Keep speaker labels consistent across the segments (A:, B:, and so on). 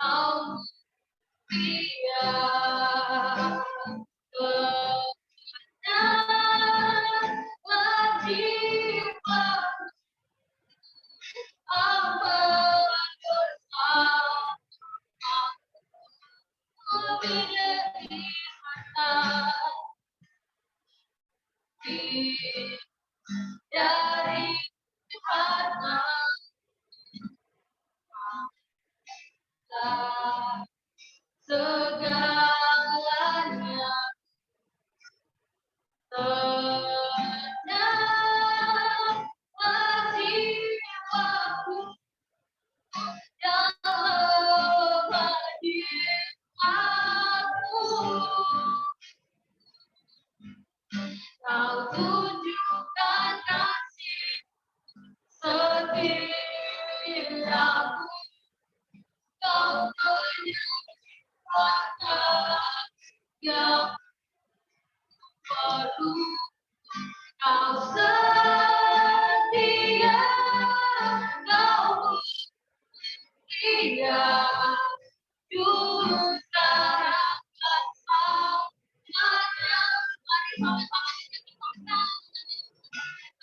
A: Kau setia, dari hati segalanya tenang jiwaku dalam hati aku. Kau tunjukkan kasih setiaku, kau menyempurnakan yang baru. Kau setia, kau setia, juru selamat selamanya.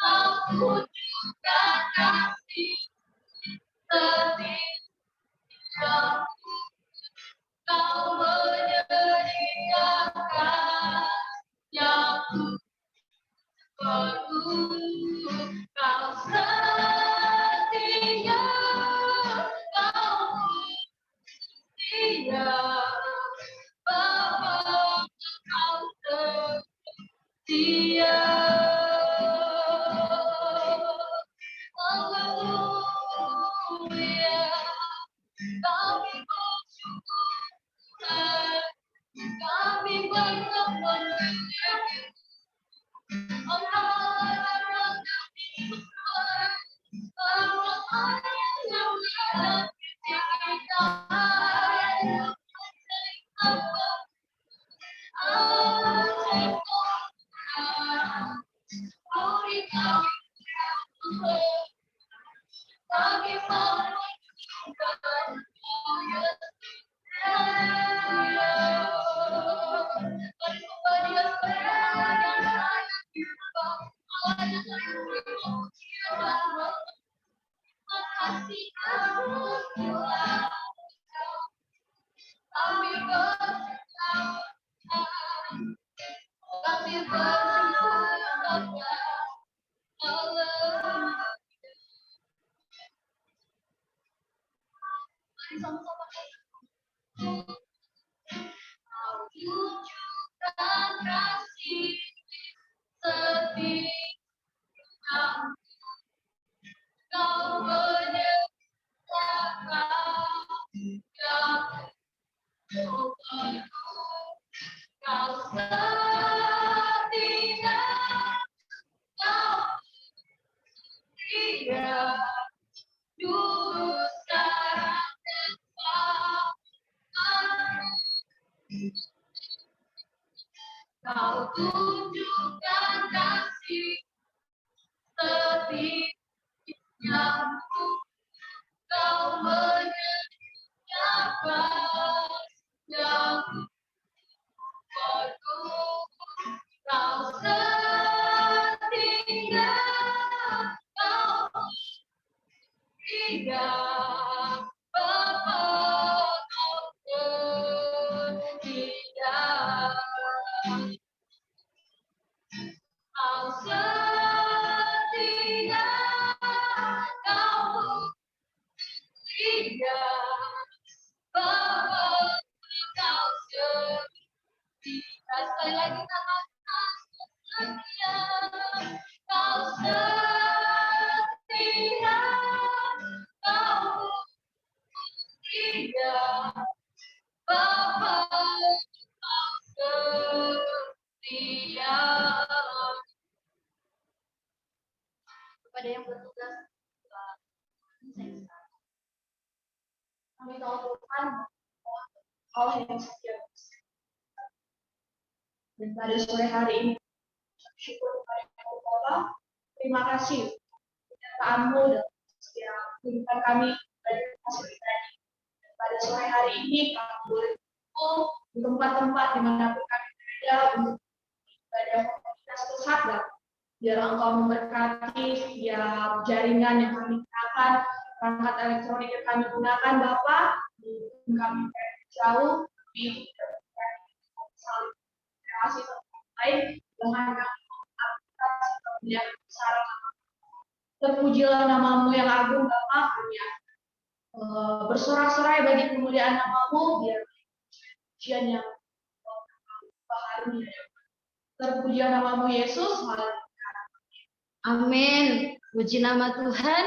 A: Kau tunjukkan kasih setiaku, kau menyediakan yang baru. Kau setia, kau setia, Bapa, kau setia. Haleluya, kami bersyukur, kami berkenan. Tunjukkan kasih setiamu, kau menyediakan yang baru. Kau setia, kau setia, juru sekarang dan selamanya. Kau tunjukkan kasih setiamu, kau menyediakan yang baru. Kau setia, kau setia, Bapa, kau setia. Kau setia, kau setia, Bapa, kau setia. Sekali lagi katakan setia, kau setia, kau setia, Bapa, kau setia. Kepada yang bertugas, kami tahu Tuhan Allah yang setia. Dan pada sore hari ini, syukur kepada Allah. Terima kasih penyertaan-Mu dan setiap kehidupan kami. Pada sore hari ini kami boleh berkumpul di tempat-tempat di mana kami berada untuk ibadah komunitas bersahabat. Biarlah Engkau memberkati setiap jaringan yang kami gunakan, perangkat elektronik yang kami gunakan, Bapak, kami jauh, tapi terima kasih lain dengan kami yang besar. Terpujilah namamu yang agung, Bapak, ya. Bersorak-sorai bagi kemuliaan namamu, biar pujian yang bahagia. Terpujilah namamu Yesus.
B: Amin. Puji nama Tuhan.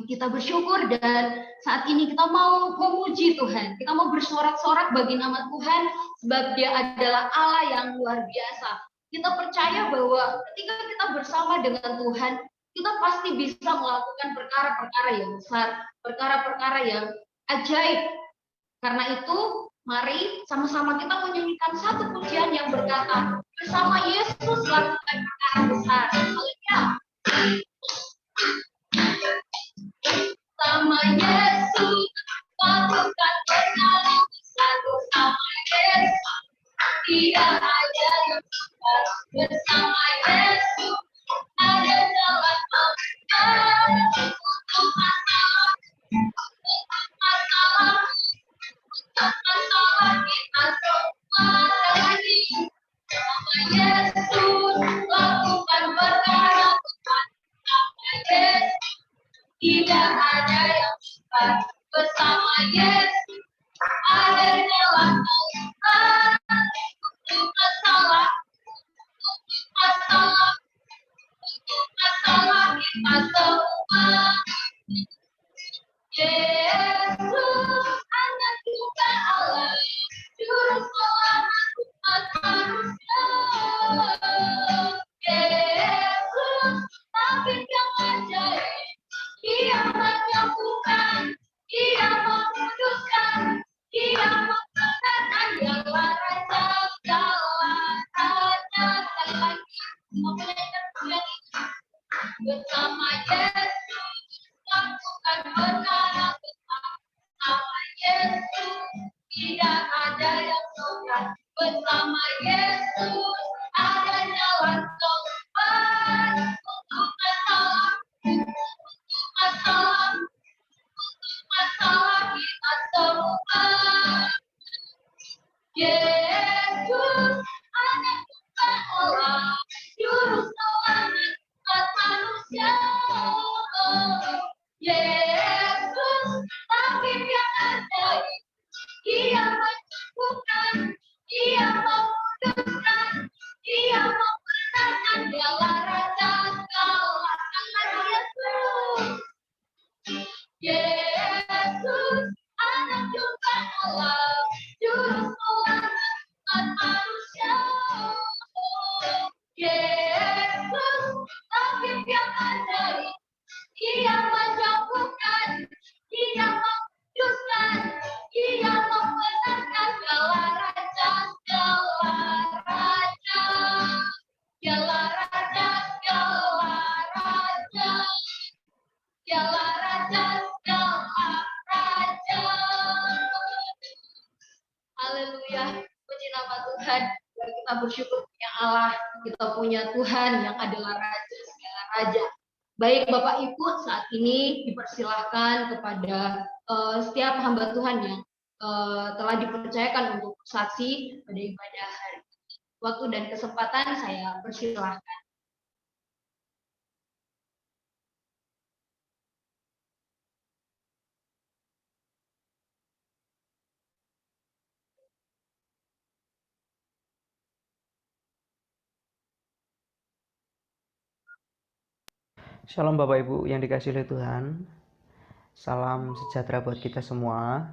B: Kita bersyukur dan saat ini kita mau memuji Tuhan. Kita mau bersorak-sorak bagi nama Tuhan sebab Dia adalah Allah yang luar biasa. Kita percaya bahwa ketika kita bersama dengan Tuhan, kita pasti bisa melakukan perkara-perkara yang besar, perkara-perkara yang ajaib. Karena itu, mari sama-sama kita menyanyikan satu pujian yang berkata, bersama Yesus lakukan perkara besar. Haleluya. Sama Yesus lakukan perkara besar, bersama Yesus tidak ada yang besar, bersama Yesus ada jalan aman untuk masalah kita semua. Lagi sama Yesus lakukan perkara besar, bersama Yesus tidak ada yang besar, bersama Yesus ada jalan keluar untuk masalah kita semua. Yesus anak juga Allah, juru selamat umat manusia. Yesus tabib yang ajaib, Dia menyembuhkan, Dia menguduskan, Dia membenarkan, Dialah Raja segala raja. Sekali lagi, menyanyikan pujian ini. Bersama Yesus lakukan perkara besar, bersama Yesus tidak ada yang sukar, bersama Yesus ada jalan keluar untuk masalah kita semua. Yesus anak Tuhan Allah, juru selamat umat manusia. Yesus tabib yang ajaib, Dia menyembuhkan, Dia menguduskan, Dia membenarkan, Dialah Raja segala Yesus. Yesus anak juga Allah, juru selamat umat manusia. Yesus tabib yang ajaib, Dia menyembuhkan, Dia menguduskan, Dia membenarkan, Dialah Raja segala raja, Dialah Raja segala raja, Dialah Raja segala raja. Haleluya, puji nama Tuhan. Kita bersyukur punya Allah, kita punya Tuhan yang adalah Raja segala raja. Baik Bapak Ibu, saat ini dipersilahkan kepada setiap hamba Tuhan yang telah dipercayakan untuk saksi pada ibadah hari ini. Waktu dan kesempatan saya persilahkan.
C: Shalom Bapak Ibu yang dikasihi oleh Tuhan. Salam sejahtera buat kita semua.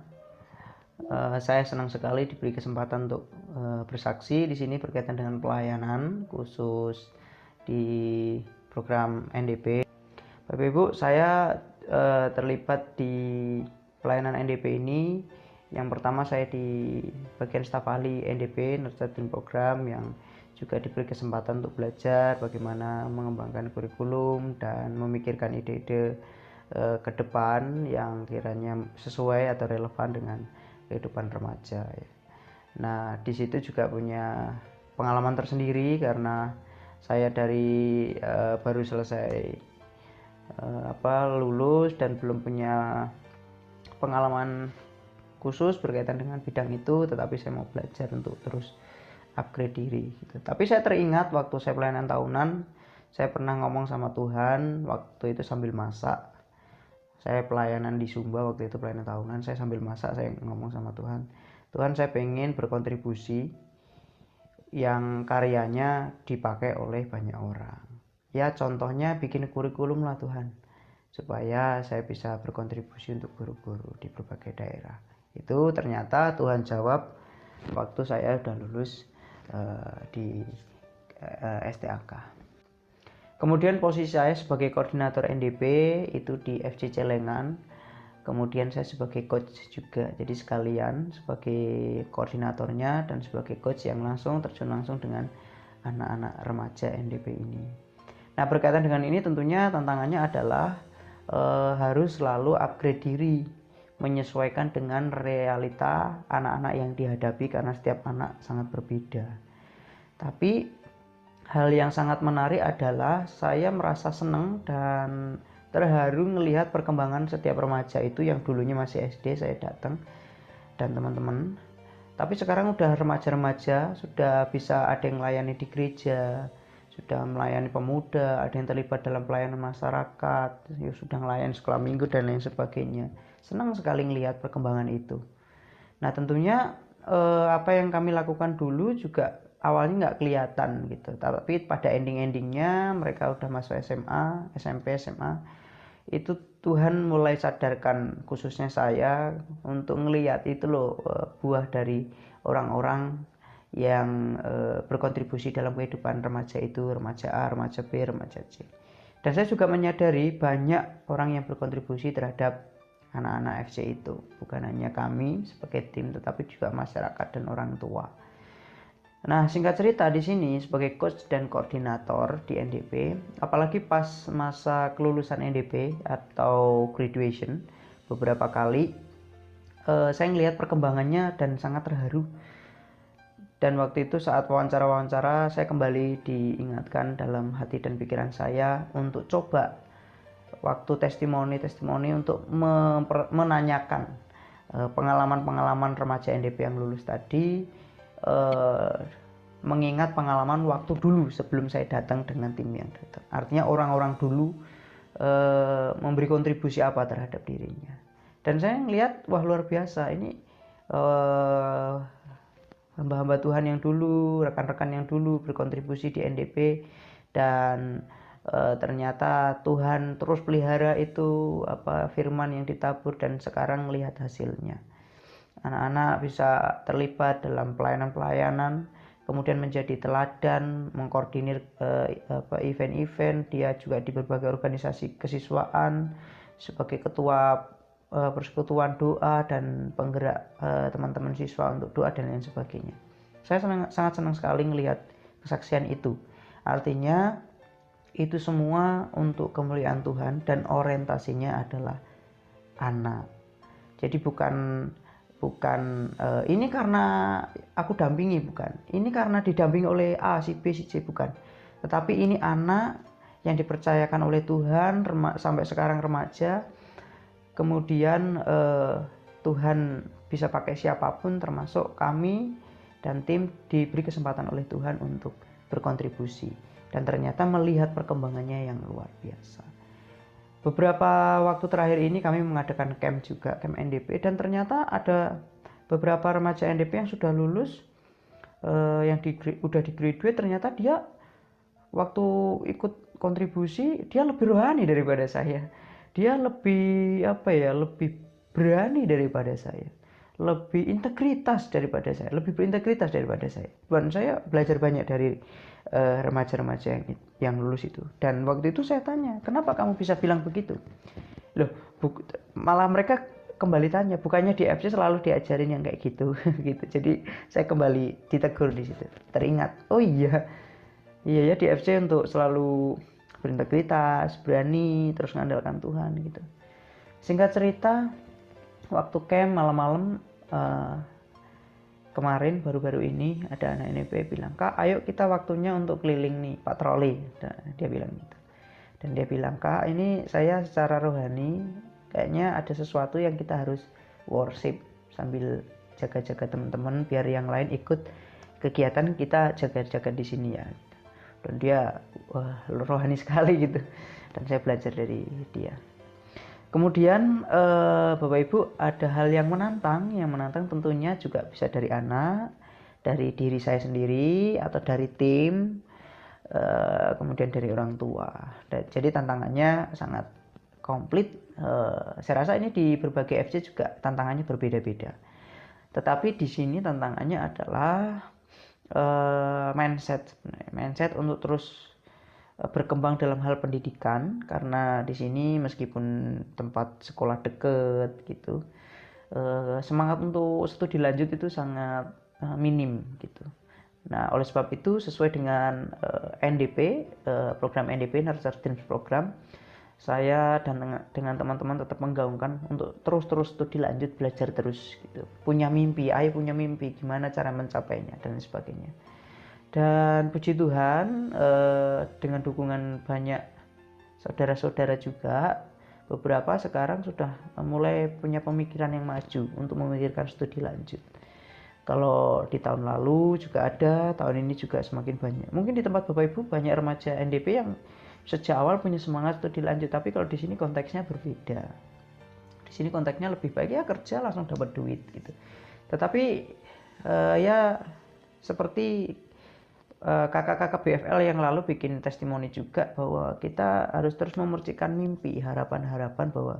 C: Saya senang sekali diberi kesempatan untuk bersaksi di sini berkaitan dengan pelayanan khusus di program NDP. Bapak Ibu, saya terlibat di pelayanan NDP ini. Yang pertama saya di bagian staf ahli NDP, Nurseting Program, yang juga diberi kesempatan untuk belajar bagaimana mengembangkan kurikulum dan memikirkan ide-ide ke depan yang kiranya sesuai atau relevan dengan kehidupan remaja ya. Nah, di situ juga punya pengalaman tersendiri karena saya dari baru selesai lulus dan belum punya pengalaman khusus berkaitan dengan bidang itu, tetapi saya mau belajar untuk terus upgrade diri gitu. Tapi saya teringat waktu saya pelayanan tahunan, saya pernah ngomong sama Tuhan waktu itu sambil masak. Saya pelayanan di Sumba waktu itu, pelayanan tahunan, saya sambil masak, saya ngomong sama Tuhan, Tuhan, saya pengen berkontribusi yang karyanya dipakai oleh banyak orang. Ya contohnya bikin kurikulum lah Tuhan, supaya saya bisa berkontribusi untuk guru-guru di berbagai daerah. Itu ternyata Tuhan jawab waktu saya udah lulus di STAK. Kemudian posisi saya sebagai koordinator NDP itu di FC Celengan. Kemudian saya sebagai coach juga, jadi sekalian sebagai koordinatornya dan sebagai coach yang terjun langsung dengan anak-anak remaja NDP ini. Nah, berkaitan dengan ini tentunya tantangannya adalah harus selalu upgrade diri, menyesuaikan dengan realita anak-anak yang dihadapi karena setiap anak sangat berbeda. Tapi hal yang sangat menarik adalah saya merasa senang dan terharu melihat perkembangan setiap remaja itu yang dulunya masih SD saya datang dan teman-teman. Tapi sekarang udah remaja-remaja, sudah bisa ada yang melayani di gereja, sudah melayani pemuda, ada yang terlibat dalam pelayanan masyarakat, ya sudah melayani sekolah minggu dan lain sebagainya. Senang sekali melihat perkembangan itu. Nah, tentunya apa yang kami lakukan dulu juga awalnya nggak kelihatan gitu, tapi pada endingnya mereka udah masuk SMA, SMP, SMA, itu Tuhan mulai sadarkan khususnya saya untuk ngelihat itu loh buah dari orang-orang yang berkontribusi dalam kehidupan remaja itu, remaja A, remaja B, remaja C. Dan saya juga menyadari banyak orang yang berkontribusi terhadap anak-anak FC itu, bukan hanya kami sebagai tim, tetapi juga masyarakat dan orang tua. Nah, singkat cerita di sini sebagai coach dan koordinator di NDP, apalagi pas masa kelulusan NDP atau graduation beberapa kali, saya melihat perkembangannya dan sangat terharu. Dan waktu itu saat wawancara-wawancara saya kembali diingatkan dalam hati dan pikiran saya untuk coba waktu testimoni untuk menanyakan pengalaman-pengalaman remaja NDP yang lulus tadi, mengingat pengalaman waktu dulu sebelum saya datang dengan tim yang datang. Artinya orang-orang dulu memberi kontribusi apa terhadap dirinya. Dan saya melihat wah luar biasa ini hamba-hamba Tuhan yang dulu, rekan-rekan yang dulu berkontribusi di NDP dan ternyata Tuhan terus pelihara itu firman yang ditabur dan sekarang melihat hasilnya. Anak-anak bisa terlibat dalam pelayanan-pelayanan, kemudian menjadi teladan, mengkoordinir event-event. Dia juga di berbagai organisasi kesiswaan sebagai ketua persekutuan doa dan penggerak teman-teman siswa untuk doa dan lain sebagainya. Saya sangat senang sekali melihat kesaksian itu. Artinya itu semua untuk kemuliaan Tuhan dan orientasinya adalah anak. Jadi bukan ini karena aku dampingi, bukan. Ini karena didampingi oleh A, si B, si C, bukan. Tetapi ini anak yang dipercayakan oleh Tuhan sampai sekarang remaja. Kemudian Tuhan bisa pakai siapapun termasuk kami dan tim diberi kesempatan oleh Tuhan untuk berkontribusi. Dan ternyata melihat perkembangannya yang luar biasa. Beberapa waktu terakhir ini kami mengadakan camp juga, camp NDP, dan ternyata ada beberapa remaja NDP yang sudah lulus, yang udah di graduate, ternyata dia waktu ikut kontribusi dia lebih rohani daripada saya. Dia lebih lebih berani daripada saya, lebih integritas daripada saya, lebih berintegritas daripada saya. Dan saya belajar banyak dari remaja-remaja yang lulus itu. Dan waktu itu saya tanya, kenapa kamu bisa bilang begitu? Loh, malah mereka kembali tanya, bukannya di FC selalu diajarin yang kayak gitu, gitu. Jadi saya kembali ditegur di situ. Teringat, oh iya ya di FC untuk selalu berintegritas, berani, terus mengandalkan Tuhan gitu. Singkat cerita, waktu camp malam-malam kemarin baru-baru ini ada anak NEP bilang, "Kak, ayo kita waktunya untuk keliling nih, patroli." Nah, dia bilang gitu. Dan dia bilang, "Kak, ini saya secara rohani kayaknya ada sesuatu yang kita harus worship sambil jaga-jaga teman-teman biar yang lain ikut kegiatan kita jaga-jaga di sini ya." Dan dia rohani sekali gitu. Dan saya belajar dari dia. Kemudian Bapak Ibu, ada hal yang menantang tentunya juga bisa dari anak, dari diri saya sendiri, atau dari tim, kemudian dari orang tua. Jadi tantangannya sangat komplit. Saya rasa ini di berbagai FC juga tantangannya berbeda-beda. Tetapi di sini tantangannya adalah mindset untuk terus berkembang dalam hal pendidikan, karena di sini meskipun tempat sekolah deket gitu, semangat untuk studi lanjut itu sangat minim gitu. Nah, oleh sebab itu sesuai dengan NDP, program NDP Nurture Dreams Program, saya dan dengan teman-teman tetap menggaungkan untuk terus studi lanjut, belajar terus gitu. Punya mimpi, gimana cara mencapainya dan sebagainya. Dan puji Tuhan, dengan dukungan banyak saudara-saudara juga, beberapa sekarang sudah mulai punya pemikiran yang maju untuk memikirkan studi lanjut. Kalau di tahun lalu juga ada, tahun ini juga semakin banyak. Mungkin di tempat Bapak Ibu banyak remaja NDP yang sejak awal punya semangat studi lanjut, tapi kalau di sini konteksnya berbeda. Di sini konteksnya lebih baik ya kerja langsung dapat duit gitu. Tetapi ya seperti kakak-kakak BFL yang lalu bikin testimoni juga bahwa kita harus terus memercikan mimpi, harapan-harapan bahwa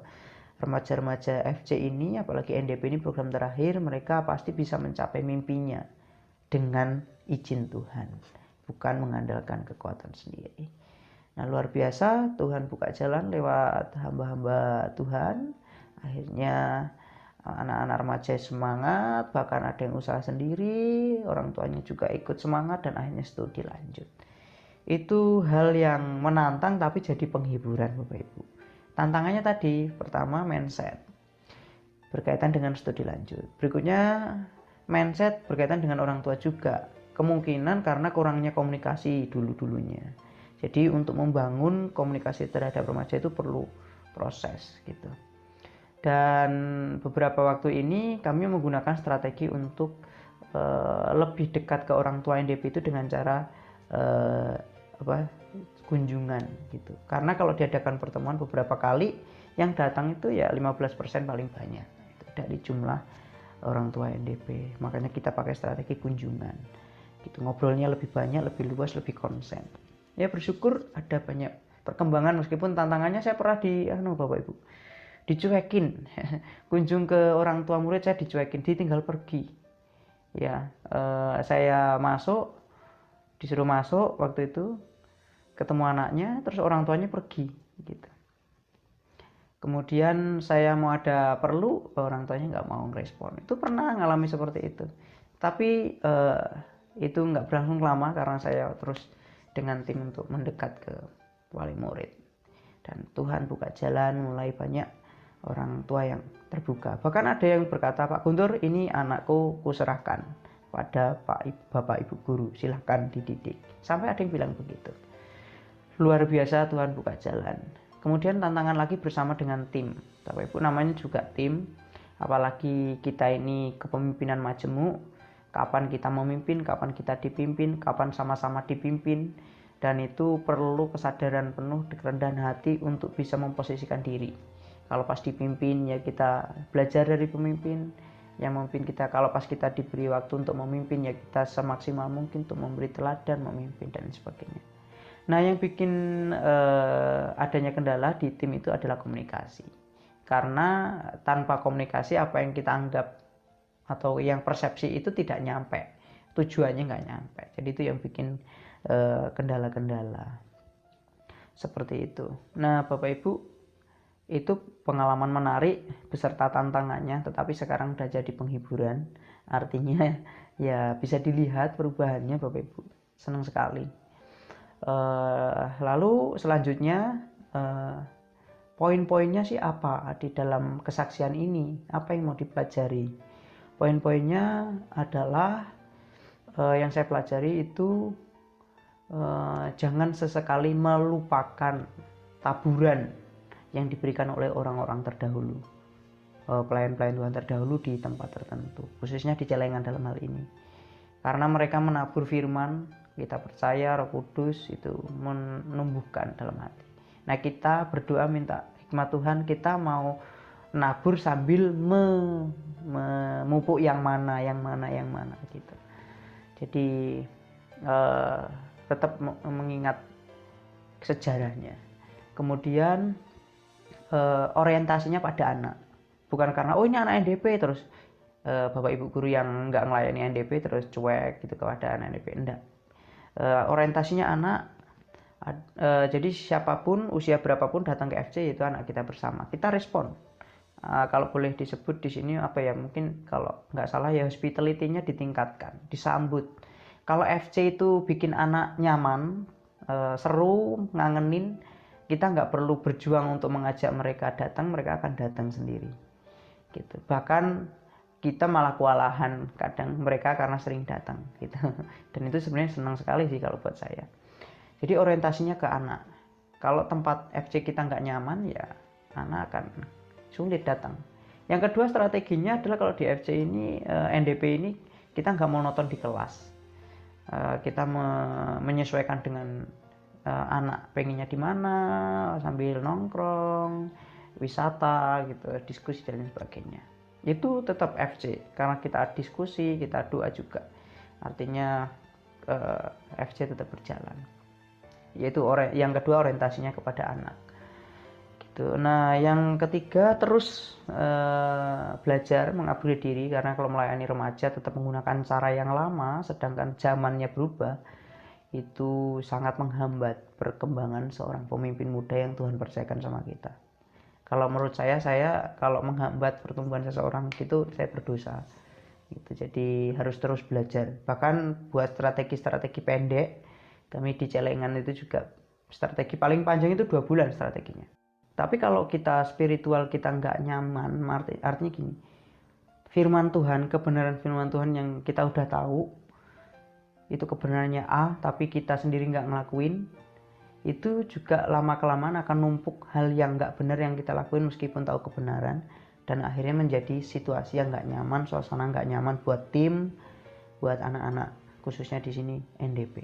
C: remaja-remaja FC ini, apalagi NDP ini program terakhir, mereka pasti bisa mencapai mimpinya dengan izin Tuhan, bukan mengandalkan kekuatan sendiri. Nah, luar biasa, Tuhan buka jalan lewat hamba-hamba Tuhan. Akhirnya anak-anak remaja semangat, bahkan ada yang usaha sendiri, orang tuanya juga ikut semangat, dan akhirnya studi lanjut. Itu hal yang menantang tapi jadi penghiburan Bapak Ibu. Tantangannya tadi, pertama mindset berkaitan dengan studi lanjut. Berikutnya mindset berkaitan dengan orang tua juga. Kemungkinan karena kurangnya komunikasi dulu-dulunya. Jadi untuk membangun komunikasi terhadap remaja itu perlu proses gitu. Dan beberapa waktu ini kami menggunakan strategi untuk lebih dekat ke orang tua NDP itu dengan cara kunjungan gitu. Karena kalau diadakan pertemuan beberapa kali, yang datang itu ya 15% paling banyak itu dari jumlah orang tua NDP. Makanya kita pakai strategi kunjungan gitu. Ngobrolnya lebih banyak, lebih luas, lebih konsen. Ya bersyukur ada banyak perkembangan, meskipun tantangannya saya pernah Bapak Ibu dicuekin. Kunjung ke orang tua murid saya dicuekin, ditinggal pergi ya. Saya disuruh masuk waktu itu, ketemu anaknya, terus orang tuanya pergi gitu. Kemudian saya mau ada perlu, orang tuanya nggak mau ngerespon. Itu pernah ngalami seperti itu, tapi itu nggak berlangsung lama karena saya terus dengan tim untuk mendekat ke wali murid, dan Tuhan buka jalan, mulai banyak orang tua yang terbuka. Bahkan ada yang berkata, "Pak Guntur, ini anakku kuserahkan pada Bapak Ibu guru, silahkan dididik." Sampai ada yang bilang begitu. Luar biasa, Tuhan buka jalan. Kemudian tantangan lagi bersama dengan tim. Bapak Ibu, namanya juga tim. Apalagi kita ini kepemimpinan majemuk. Kapan kita memimpin, kapan kita dipimpin, kapan sama-sama dipimpin. Dan itu perlu kesadaran penuh, kerendahan hati untuk bisa memposisikan diri. Kalau pas dipimpin ya kita belajar dari pemimpin yang memimpin kita. Kalau pas kita diberi waktu untuk memimpin ya kita semaksimal mungkin untuk memberi teladan, memimpin dan sebagainya. Nah, yang bikin adanya kendala di tim itu adalah komunikasi. Karena tanpa komunikasi apa yang kita anggap atau yang persepsi itu tidak nyampe, tujuannya nggak nyampe. Jadi itu yang bikin kendala-kendala seperti itu. Nah, Bapak Ibu, itu pengalaman menarik beserta tantangannya, tetapi sekarang udah jadi penghiburan. Artinya ya bisa dilihat perubahannya Bapak Ibu. Senang sekali. Lalu selanjutnya poin-poinnya sih apa di dalam kesaksian ini? Apa yang mau dipelajari? Poin-poinnya adalah yang saya pelajari itu jangan sesekali melupakan taburan yang diberikan oleh orang-orang terdahulu, pelayan-pelayan Tuhan terdahulu di tempat tertentu, khususnya di Celengan dalam hal ini. Karena mereka menabur firman, kita percaya Roh Kudus itu menumbuhkan dalam hati. Nah, kita berdoa minta hikmat Tuhan, kita mau nabur sambil memupuk yang mana gitu. Jadi tetap mengingat sejarahnya. Kemudian orientasinya pada anak. Bukan karena oh ini anak NDP terus Bapak Ibu guru yang nggak melayani NDP terus cuek gitu kepada anak NDP. Enggak. Orientasinya anak. Jadi siapapun, usia berapapun datang ke FC itu anak kita bersama. Kita respon. Kalau boleh disebut di sini apa ya, mungkin kalau nggak salah ya hospitality-nya ditingkatkan, disambut. Kalau FC itu bikin anak nyaman, seru, ngangenin, kita nggak perlu berjuang untuk mengajak mereka datang, mereka akan datang sendiri. Gitu. Bahkan kita malah kewalahan kadang mereka karena sering datang gitu. Dan itu sebenarnya senang sekali sih kalau buat saya. Jadi orientasinya ke anak. Kalau tempat FC kita nggak nyaman ya anak akan sulit datang. Yang kedua strateginya adalah kalau di FC ini NDP ini kita nggak monoton di kelas. Kita menyesuaikan dengan anak pengennya di mana, sambil nongkrong, wisata gitu, diskusi dan sebagainya. Itu tetap FC karena kita diskusi, kita doa juga. Artinya FC tetap berjalan. Yaitu yang kedua orientasinya kepada anak. Gitu. Nah, yang ketiga terus belajar mengupgrade diri karena kalau melayani remaja tetap menggunakan cara yang lama sedangkan zamannya berubah. Itu sangat menghambat perkembangan seorang pemimpin muda yang Tuhan percayakan sama kita. Kalau menurut saya kalau menghambat pertumbuhan seseorang itu saya berdosa. Gitu. Jadi harus terus belajar. Bahkan buat strategi-strategi pendek, kami di Celengan itu juga strategi paling panjang itu 2 bulan strateginya. Tapi kalau kita spiritual kita nggak nyaman, artinya gini, firman Tuhan, kebenaran firman Tuhan yang kita udah tahu, itu kebenarannya A, tapi kita sendiri nggak ngelakuin, itu juga lama-kelamaan akan numpuk hal yang nggak benar yang kita lakuin meskipun tahu kebenaran, dan akhirnya menjadi situasi yang nggak nyaman, suasana nggak nyaman buat tim, buat anak-anak, khususnya di sini NDP.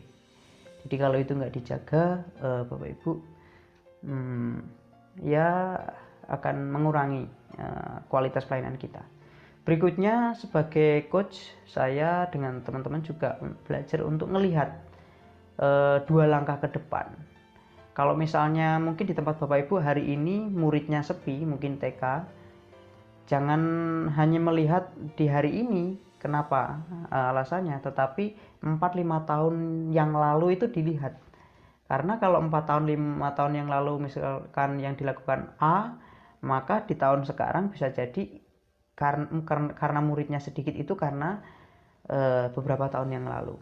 C: Jadi kalau itu nggak dijaga, Bapak Ibu, ya akan mengurangi kualitas pelayanan kita. Berikutnya sebagai coach, saya dengan teman-teman juga belajar untuk melihat 2 langkah ke depan. Kalau misalnya mungkin di tempat Bapak Ibu hari ini muridnya sepi, mungkin TK, jangan hanya melihat di hari ini, kenapa alasannya, tetapi 4-5 tahun yang lalu itu dilihat. Karena kalau 4 tahun 5 tahun yang lalu misalkan yang dilakukan A, maka di tahun sekarang bisa jadi karena muridnya sedikit itu karena beberapa tahun yang lalu.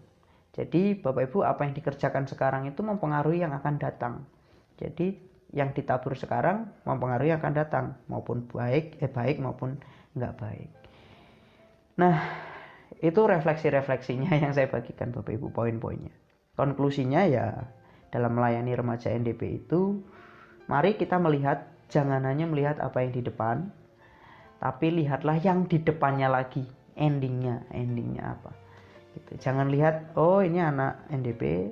C: Jadi Bapak Ibu apa yang dikerjakan sekarang itu mempengaruhi yang akan datang. Jadi yang ditabur sekarang mempengaruhi yang akan datang, maupun baik maupun nggak baik. Nah, itu refleksi-refleksinya yang saya bagikan Bapak Ibu, poin-poinnya. Konklusinya ya dalam melayani remaja NDP itu, mari kita melihat, jangan hanya melihat apa yang di depan, tapi lihatlah yang di depannya lagi, endingnya apa. Gitu. Jangan lihat, oh ini anak NDP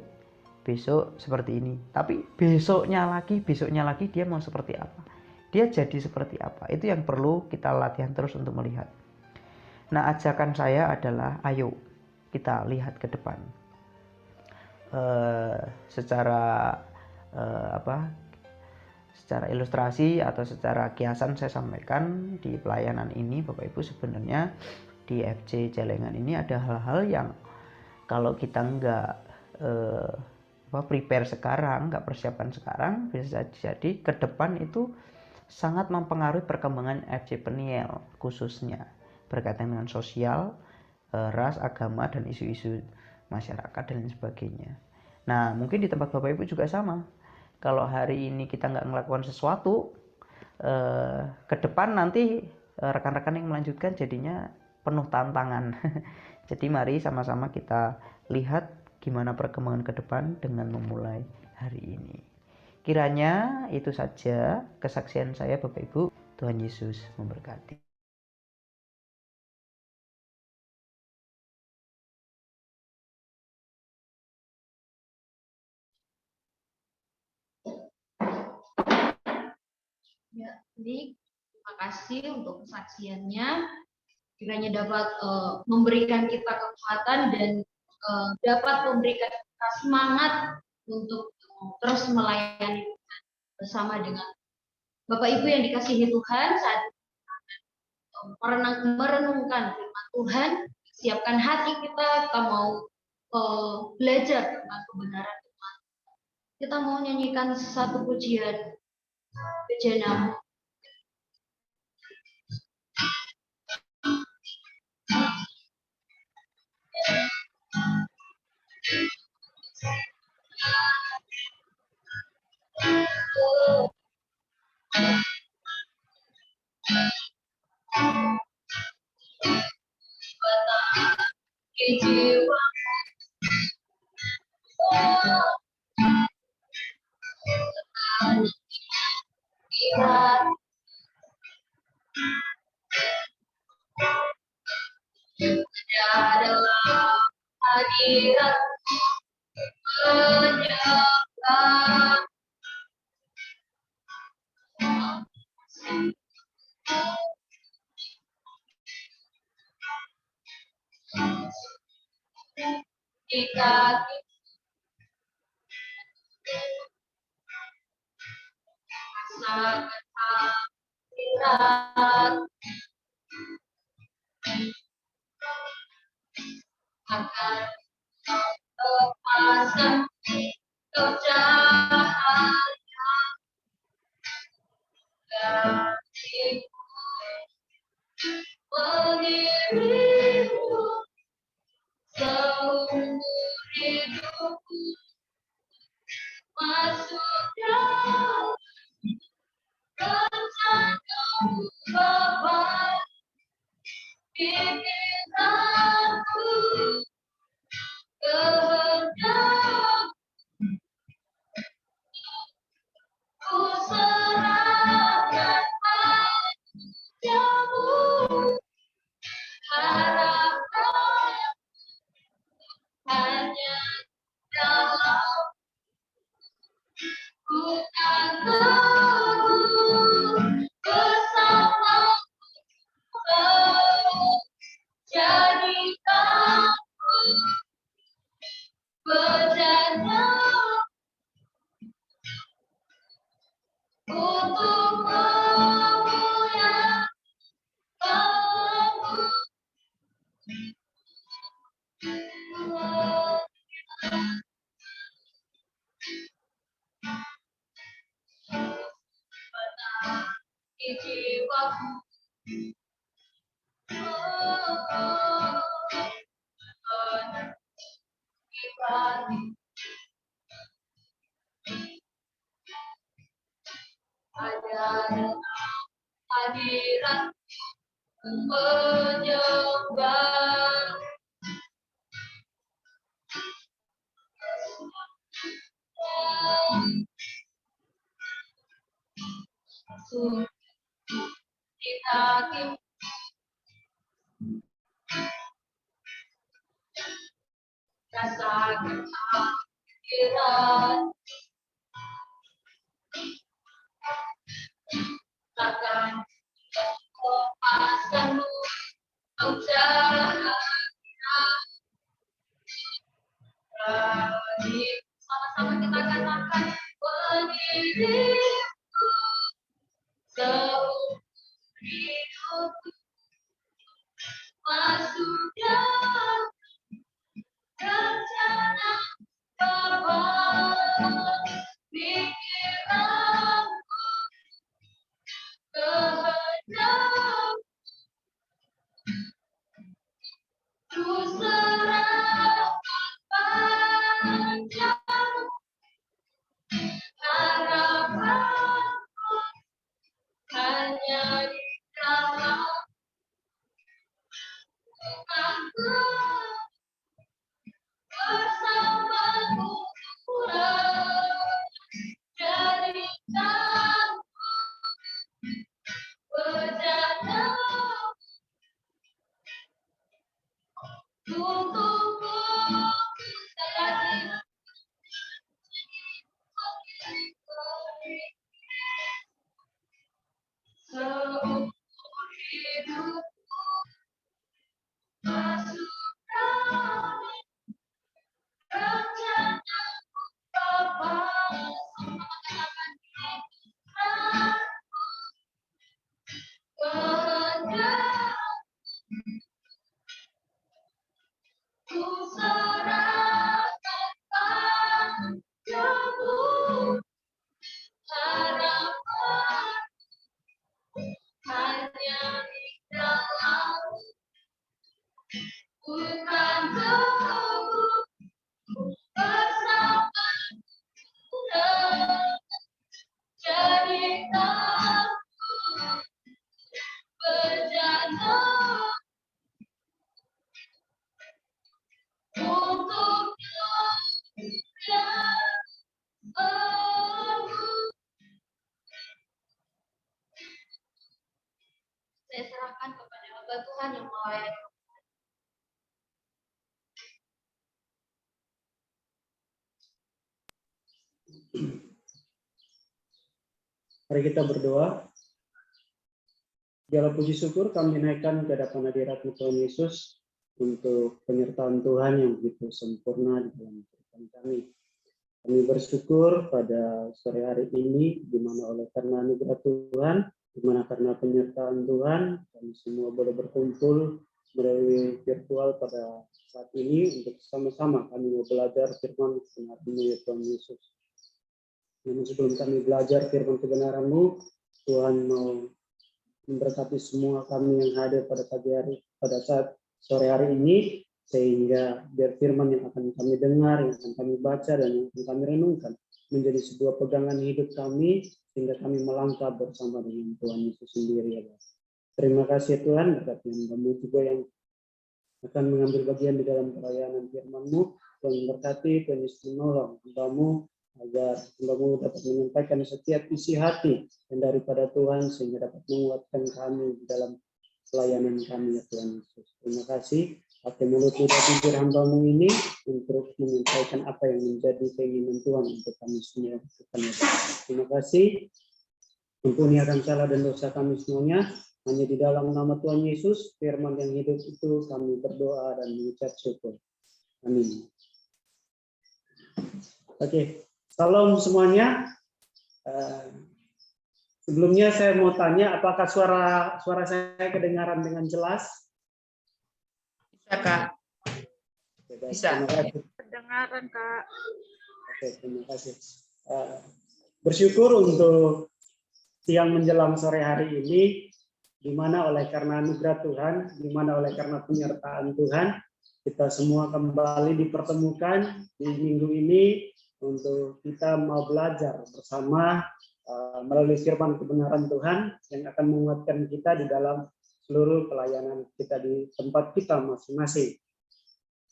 C: besok seperti ini, tapi besoknya lagi dia mau seperti apa, dia jadi seperti apa. Itu yang perlu kita latihan terus untuk melihat. Nah, ajakan saya adalah ayo kita lihat ke depan. Secara ilustrasi atau secara kiasan saya sampaikan di pelayanan ini Bapak Ibu, sebenarnya di FC Celengan ini ada hal-hal yang kalau kita nggak prepare sekarang, nggak persiapan sekarang, bisa jadi ke depan itu sangat mempengaruhi perkembangan FC Peniel, khususnya berkaitan dengan sosial, ras, agama, dan isu-isu masyarakat dan sebagainya. Nah, mungkin di tempat Bapak Ibu juga sama. Kalau hari ini kita nggak melakukan sesuatu, ke depan nanti rekan-rekan yang melanjutkan jadinya penuh tantangan. Jadi mari sama-sama kita lihat gimana perkembangan ke depan dengan memulai hari ini. Kiranya itu saja kesaksian saya Bapak Ibu. Tuhan Yesus memberkati.
B: Ya, jadi terima kasih untuk kesaksiannya. Kiranya dapat memberikan kita kekuatan dan dapat memberikan kita semangat untuk terus melayani bersama dengan Bapak Ibu yang dikasihi Tuhan. Saat merenungkan firman Tuhan, siapkan hati kita mau belajar tentang kebenaran Tuhan. Kita mau nyanyikan satu pujian Nama. Jiwa adalah hadirat menyembah di kaki sangat hadirat akan lepaskan cahaya mengirimmu seumur hidupku masuk dalam rencanamu Bapa pikiranku kehendak ku serahkan padamu harapkan hanya dalam bukan kamu bersama jadikan berjaya untuk memuliakan kamu. Di jiwaku ada hadirat menyembah kita rasakan hadirat akan lepaskanmu cahaya sama-sama kita katakan pendidiku seumur hidupku masuk dalam rencana Bapa pikiran berjana untuk saya serahkan kepada Hamba Tuhan yang melayani.
D: Mari kita berdoa. Segala puji syukur kami naikkan ke hadapan hadirat Tuhan Yesus untuk penyertaan Tuhan yang begitu sempurna di dalam kehidupan kami. Kami bersyukur pada sore hari ini, di mana oleh karena anugerah Tuhan, di mana karena penyertaan Tuhan, kami semua boleh berkumpul melalui virtual pada saat ini untuk sama-sama kami mau belajar firman kebenaran-Mu ya Tuhan Yesus. Namun sebelum kami belajar firman kebenaran-Mu, Tuhan mau memberkati semua kami yang hadir pada pagi hari, pada saat sore hari ini, sehingga biar firman yang akan kami dengar, yang akan kami baca, dan yang akan kami renungkan menjadi sebuah pegangan hidup kami, sehingga kami melangkah bersama dengan Tuhan Yesus sendiri. Ya Allah. Terima kasih Tuhan, berkati Hamba-Mu juga yang akan mengambil bagian di dalam pelayanan firman-Mu. Tuhan berkati, Tuhan Yesus menolong Hamba-Mu agar Hamba-Mu dapat menyampaikan setiap isi hati dan daripada Tuhan, sehingga dapat menguatkan kami di dalam pelayanan kami ya Tuhan Yesus. Terima kasih. Pakai mulut lidah bibir Hamba-Mu ini untuk menyampaikan apa yang menjadi keinginan Tuhan untuk kami semua. Terima kasih. Ampuni akan salah dan dosa kami semuanya. Hanya di dalam nama Tuhan Yesus, firman yang hidup itu kami berdoa dan mengucap syukur. Amin. Oke, salam semuanya. Sebelumnya saya mau tanya, apakah suara saya kedengaran dengan jelas?
E: Bisa, Kak.
D: Oke,
E: Bisa.
D: terima kasih.
E: Kedengaran, Kak.
D: Oke, terima kasih. Bersyukur untuk siang menjelang sore hari ini, di mana oleh karena anugerah Tuhan, di mana oleh karena penyertaan Tuhan, kita semua kembali dipertemukan di minggu ini untuk kita mau belajar bersama melalui firman kebenaran Tuhan yang akan menguatkan kita di dalam seluruh pelayanan kita di tempat kita masing-masing.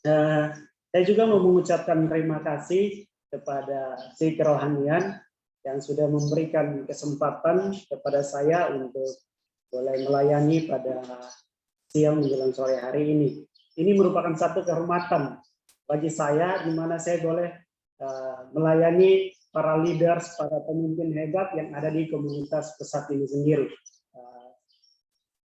D: Saya juga mau mengucapkan terima kasih kepada si kerohanian yang sudah memberikan kesempatan kepada saya untuk boleh melayani pada siang menjelang sore hari ini. Ini merupakan satu kehormatan bagi saya, di mana saya boleh melayani para leaders, para pemimpin hebat yang ada di komunitas pesat ini sendiri.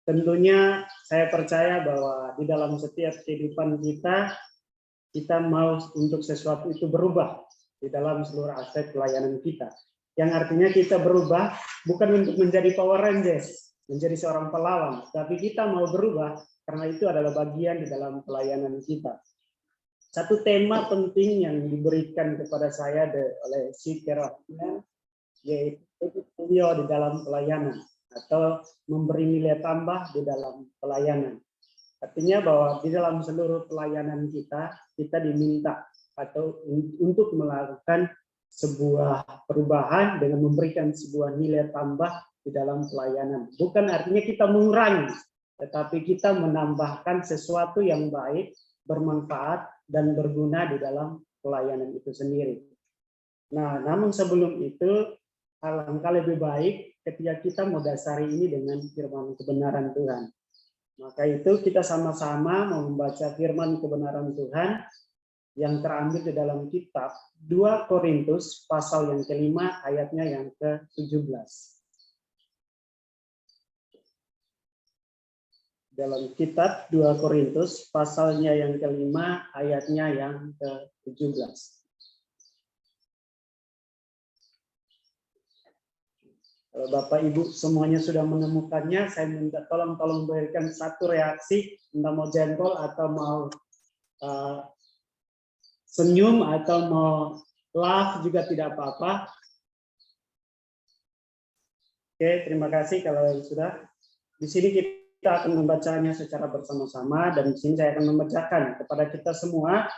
D: Tentunya saya percaya bahwa di dalam setiap kehidupan kita mau untuk sesuatu itu berubah di dalam seluruh aspek pelayanan kita. Yang artinya kita berubah bukan untuk menjadi Power Rangers, menjadi seorang pelawan, tapi kita mau berubah karena itu adalah bagian di dalam pelayanan kita. Satu tema penting yang diberikan kepada saya oleh si kerohanian yaitu beliau di dalam pelayanan atau memberi nilai tambah di dalam pelayanan. Artinya bahwa di dalam seluruh pelayanan kita diminta atau untuk melakukan sebuah perubahan dengan memberikan sebuah nilai tambah di dalam pelayanan. Bukan artinya kita mengurangi, tetapi kita menambahkan sesuatu yang baik, bermanfaat, dan berguna di dalam pelayanan itu sendiri. Nah, namun sebelum itu, alangkah lebih baik ketika kita mau dasari ini dengan firman kebenaran Tuhan. Maka itu kita sama-sama membaca firman kebenaran Tuhan yang terambil di dalam kitab 2 Korintus pasal yang kelima ayatnya yang ke-17. Dalam kitab 2 Korintus pasalnya yang kelima ayatnya yang ke-17. Kalau Bapak Ibu semuanya sudah menemukannya, saya minta tolong berikan satu reaksi, entah mau jempol atau mau senyum atau mau laugh juga tidak apa-apa. Oke, terima kasih kalau sudah. Di sini kita akan membacanya secara bersama-sama dan di sini saya akan membacakan kepada kita semua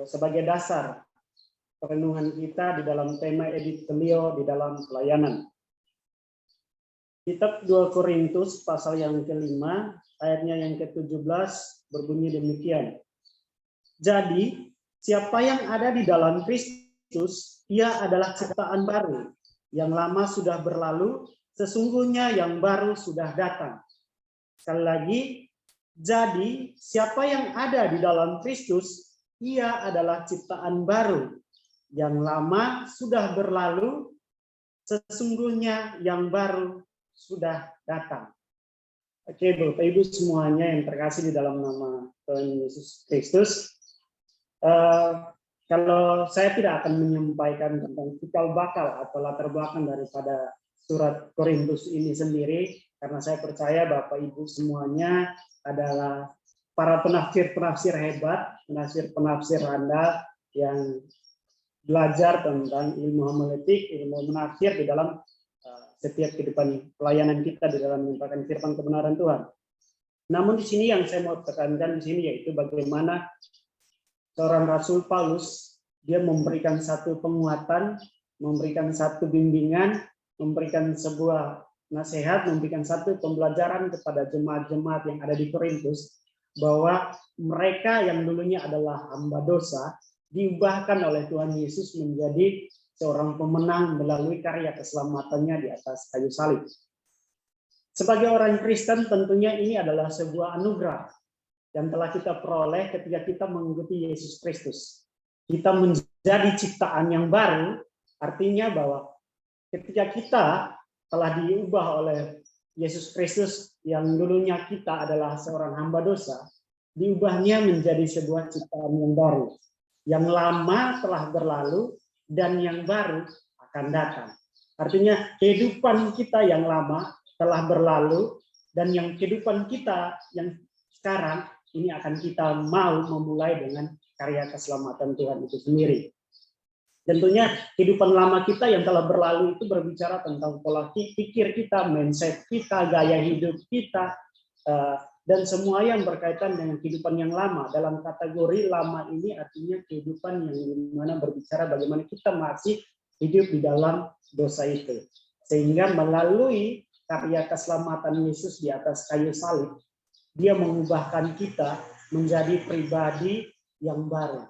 D: sebagai dasar perenungan kita di dalam tema edit beliau di dalam pelayanan. Kitab 2 Korintus pasal yang kelima, ayatnya yang ke-17 berbunyi demikian. Jadi, siapa yang ada di dalam Kristus, ia adalah ciptaan baru. Yang lama sudah berlalu, sesungguhnya yang baru sudah datang. Sekali lagi, jadi siapa yang ada di dalam Kristus, ia adalah ciptaan baru. Yang lama sudah berlalu, sesungguhnya yang baru sudah datang. Oke, Bapak Ibu semuanya yang terkasih di dalam nama Tuhan Yesus Kristus. Kalau saya tidak akan menyampaikan tentang cikal bakal atau latar belakang daripada surat Korintus ini sendiri, karena saya percaya Bapak Ibu semuanya adalah para penafsir-penafsir hebat, penafsir-penafsir handal yang belajar tentang ilmu homiletik, ilmu menafsir di dalam setiap kehidupan pelayanan kita di dalam menyampaikan firman kebenaran Tuhan. Namun di sini yang saya mau tekankan di sini yaitu bagaimana seorang Rasul Paulus dia memberikan satu penguatan, memberikan satu bimbingan, memberikan sebuah nasihat, memberikan satu pembelajaran kepada jemaat-jemaat yang ada di Korintus bahwa mereka yang dulunya adalah hamba dosa diubahkan oleh Tuhan Yesus menjadi seorang pemenang melalui karya keselamatannya di atas kayu salib. Sebagai orang Kristen tentunya ini adalah sebuah anugerah yang telah kita peroleh ketika kita mengikuti Yesus Kristus. Kita menjadi ciptaan yang baru, artinya bahwa ketika kita telah diubah oleh Yesus Kristus yang dulunya kita adalah seorang hamba dosa, diubahnya menjadi sebuah ciptaan yang baru. Yang lama telah berlalu, dan yang baru akan datang. Artinya kehidupan kita yang lama telah berlalu dan yang kehidupan kita yang sekarang ini akan kita mau memulai dengan karya keselamatan Tuhan itu sendiri. Tentunya kehidupan lama kita yang telah berlalu itu berbicara tentang pola pikir kita, mindset kita, gaya hidup kita, dan semua yang berkaitan dengan kehidupan yang lama. Dalam kategori lama ini artinya kehidupan yang mana berbicara bagaimana kita masih hidup di dalam dosa itu. Sehingga melalui karya keselamatan Yesus di atas kayu salib, dia mengubahkan kita menjadi pribadi yang baru.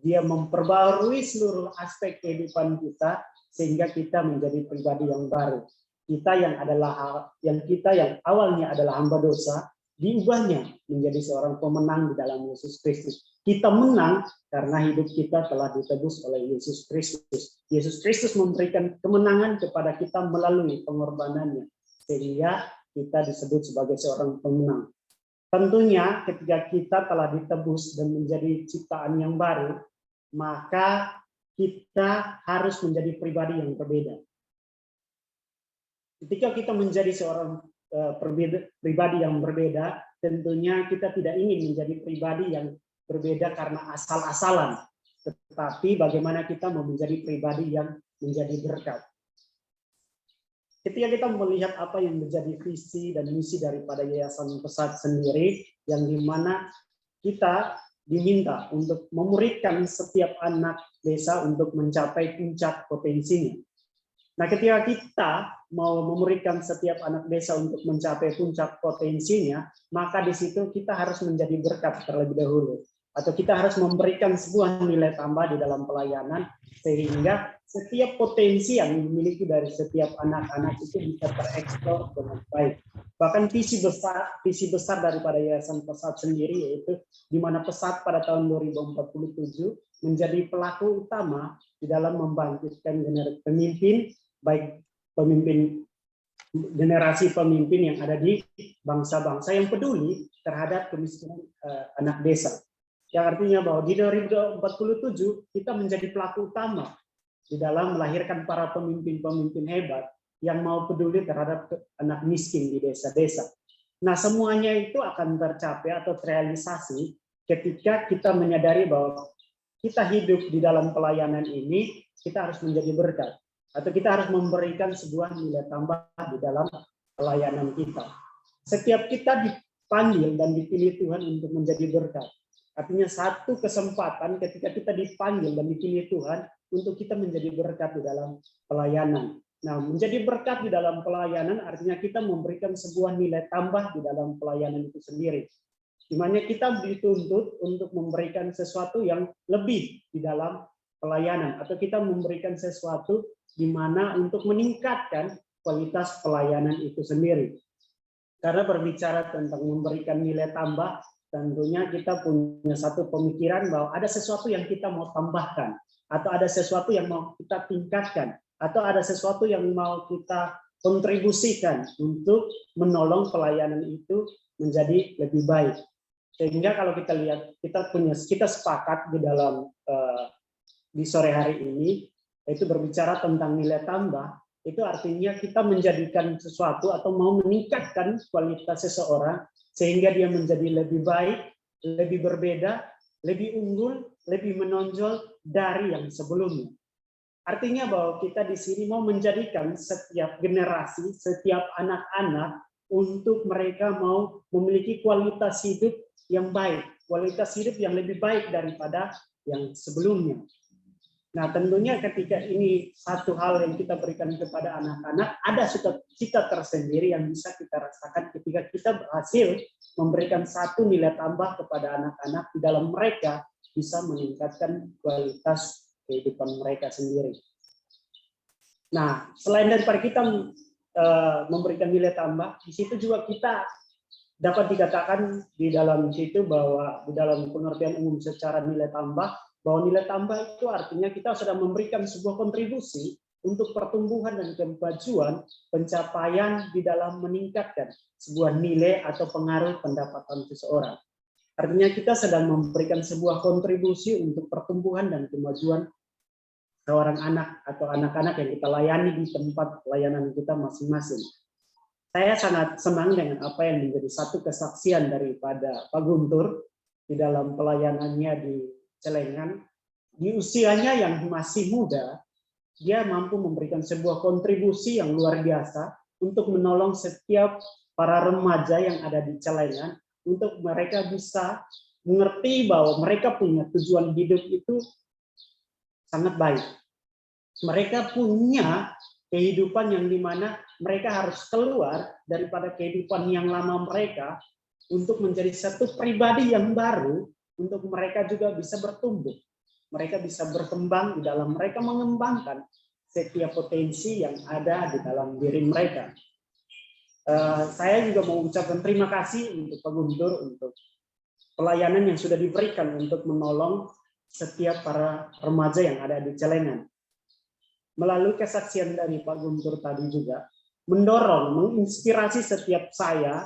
D: Dia memperbarui seluruh aspek kehidupan kita sehingga kita menjadi pribadi yang baru. Kita yang awalnya adalah hamba dosa, diubahnya menjadi seorang pemenang di dalam Yesus Kristus. Kita menang karena hidup kita telah ditebus oleh Yesus Kristus. Yesus Kristus memberikan kemenangan kepada kita melalui pengorbanannya, sehingga kita disebut sebagai seorang pemenang. Tentunya ketika kita telah ditebus dan menjadi ciptaan yang baru, maka kita harus menjadi pribadi yang berbeda. Ketika kita menjadi seorang pribadi yang berbeda, tentunya kita tidak ingin menjadi pribadi yang berbeda karena asal-asalan, tetapi bagaimana kita mau menjadi pribadi yang menjadi berkat. Ketika kita melihat apa yang menjadi visi dan misi daripada Yayasan Pesat sendiri, yang dimana kita diminta untuk memuridkan setiap anak desa untuk mencapai puncak potensinya. Nah, ketika kita mau memuridkan setiap anak desa untuk mencapai puncak potensinya, maka di situ kita harus menjadi berkat terlebih dahulu. Atau kita harus memberikan sebuah nilai tambah di dalam pelayanan, sehingga setiap potensi yang dimiliki dari setiap anak-anak itu bisa tereksplor dengan baik. Bahkan visi besar daripada Yayasan Pesat sendiri, yaitu di mana Pesat pada tahun 2047 menjadi pelaku utama di dalam membangkitkan pemimpin, baik pemimpin generasi pemimpin yang ada di bangsa-bangsa yang peduli terhadap kemiskinan anak desa. Yang artinya bahwa di 2047 kita menjadi pelaku utama di dalam melahirkan para pemimpin-pemimpin hebat yang mau peduli terhadap anak miskin di desa-desa. Nah, semuanya itu akan tercapai atau terrealisasi ketika kita menyadari bahwa kita hidup di dalam pelayanan ini, kita harus menjadi berkat. Atau kita harus memberikan sebuah nilai tambah di dalam pelayanan kita. Setiap kita dipanggil dan dipilih Tuhan untuk menjadi berkat. Artinya satu kesempatan ketika kita dipanggil dan dipilih Tuhan untuk kita menjadi berkat di dalam pelayanan. Nah, menjadi berkat di dalam pelayanan artinya kita memberikan sebuah nilai tambah di dalam pelayanan itu sendiri. Di mana kita dituntut untuk memberikan sesuatu yang lebih di dalam pelayanan, atau kita memberikan sesuatu di mana untuk meningkatkan kualitas pelayanan itu sendiri. Karena berbicara tentang memberikan nilai tambah, tentunya kita punya satu pemikiran bahwa ada sesuatu yang kita mau tambahkan, atau ada sesuatu yang mau kita tingkatkan, atau ada sesuatu yang mau kita kontribusikan untuk menolong pelayanan itu menjadi lebih baik. Sehingga kalau kita lihat, kita sepakat di dalam di sore hari ini, itu berbicara tentang nilai tambah, itu artinya kita menjadikan sesuatu atau mau meningkatkan kualitas seseorang sehingga dia menjadi lebih baik, lebih berbeda, lebih unggul, lebih menonjol dari yang sebelumnya. Artinya bahwa kita di sini mau menjadikan setiap generasi, setiap anak-anak untuk mereka mau memiliki kualitas hidup yang baik, kualitas hidup yang lebih baik daripada yang sebelumnya. Nah, tentunya ketika ini satu hal yang kita berikan kepada anak-anak, ada cita tersendiri yang bisa kita rasakan ketika kita berhasil memberikan satu nilai tambah kepada anak-anak di dalam mereka bisa meningkatkan kualitas kehidupan mereka sendiri. Nah, selain daripada kita memberikan nilai tambah, di situ juga kita dapat dikatakan di dalam situ bahwa di dalam pengertian umum secara nilai tambah, bahwa nilai tambah itu artinya kita sedang memberikan sebuah kontribusi untuk pertumbuhan dan kemajuan pencapaian di dalam meningkatkan sebuah nilai atau pengaruh pendapatan seseorang. Artinya kita sedang memberikan sebuah kontribusi untuk pertumbuhan dan kemajuan seorang anak atau anak-anak yang kita layani di tempat pelayanan kita masing-masing. Saya sangat senang dengan apa yang menjadi satu kesaksian daripada Pak Guntur di dalam pelayanannya di Celengan. Di usianya yang masih muda, dia mampu memberikan sebuah kontribusi yang luar biasa untuk menolong setiap para remaja yang ada di Celengan untuk mereka bisa mengerti bahwa mereka punya tujuan hidup itu sangat baik. Mereka punya kehidupan yang dimana mereka harus keluar daripada kehidupan yang lama mereka untuk menjadi satu pribadi yang baru, untuk mereka juga bisa bertumbuh. Mereka bisa berkembang di dalam mereka mengembangkan setiap potensi yang ada di dalam diri mereka. Saya juga mau ucapkan terima kasih untuk Pak Guntur untuk pelayanan yang sudah diberikan untuk menolong setiap para remaja yang ada di Celengan. Melalui kesaksian dari Pak Guntur tadi juga, mendorong, menginspirasi setiap saya,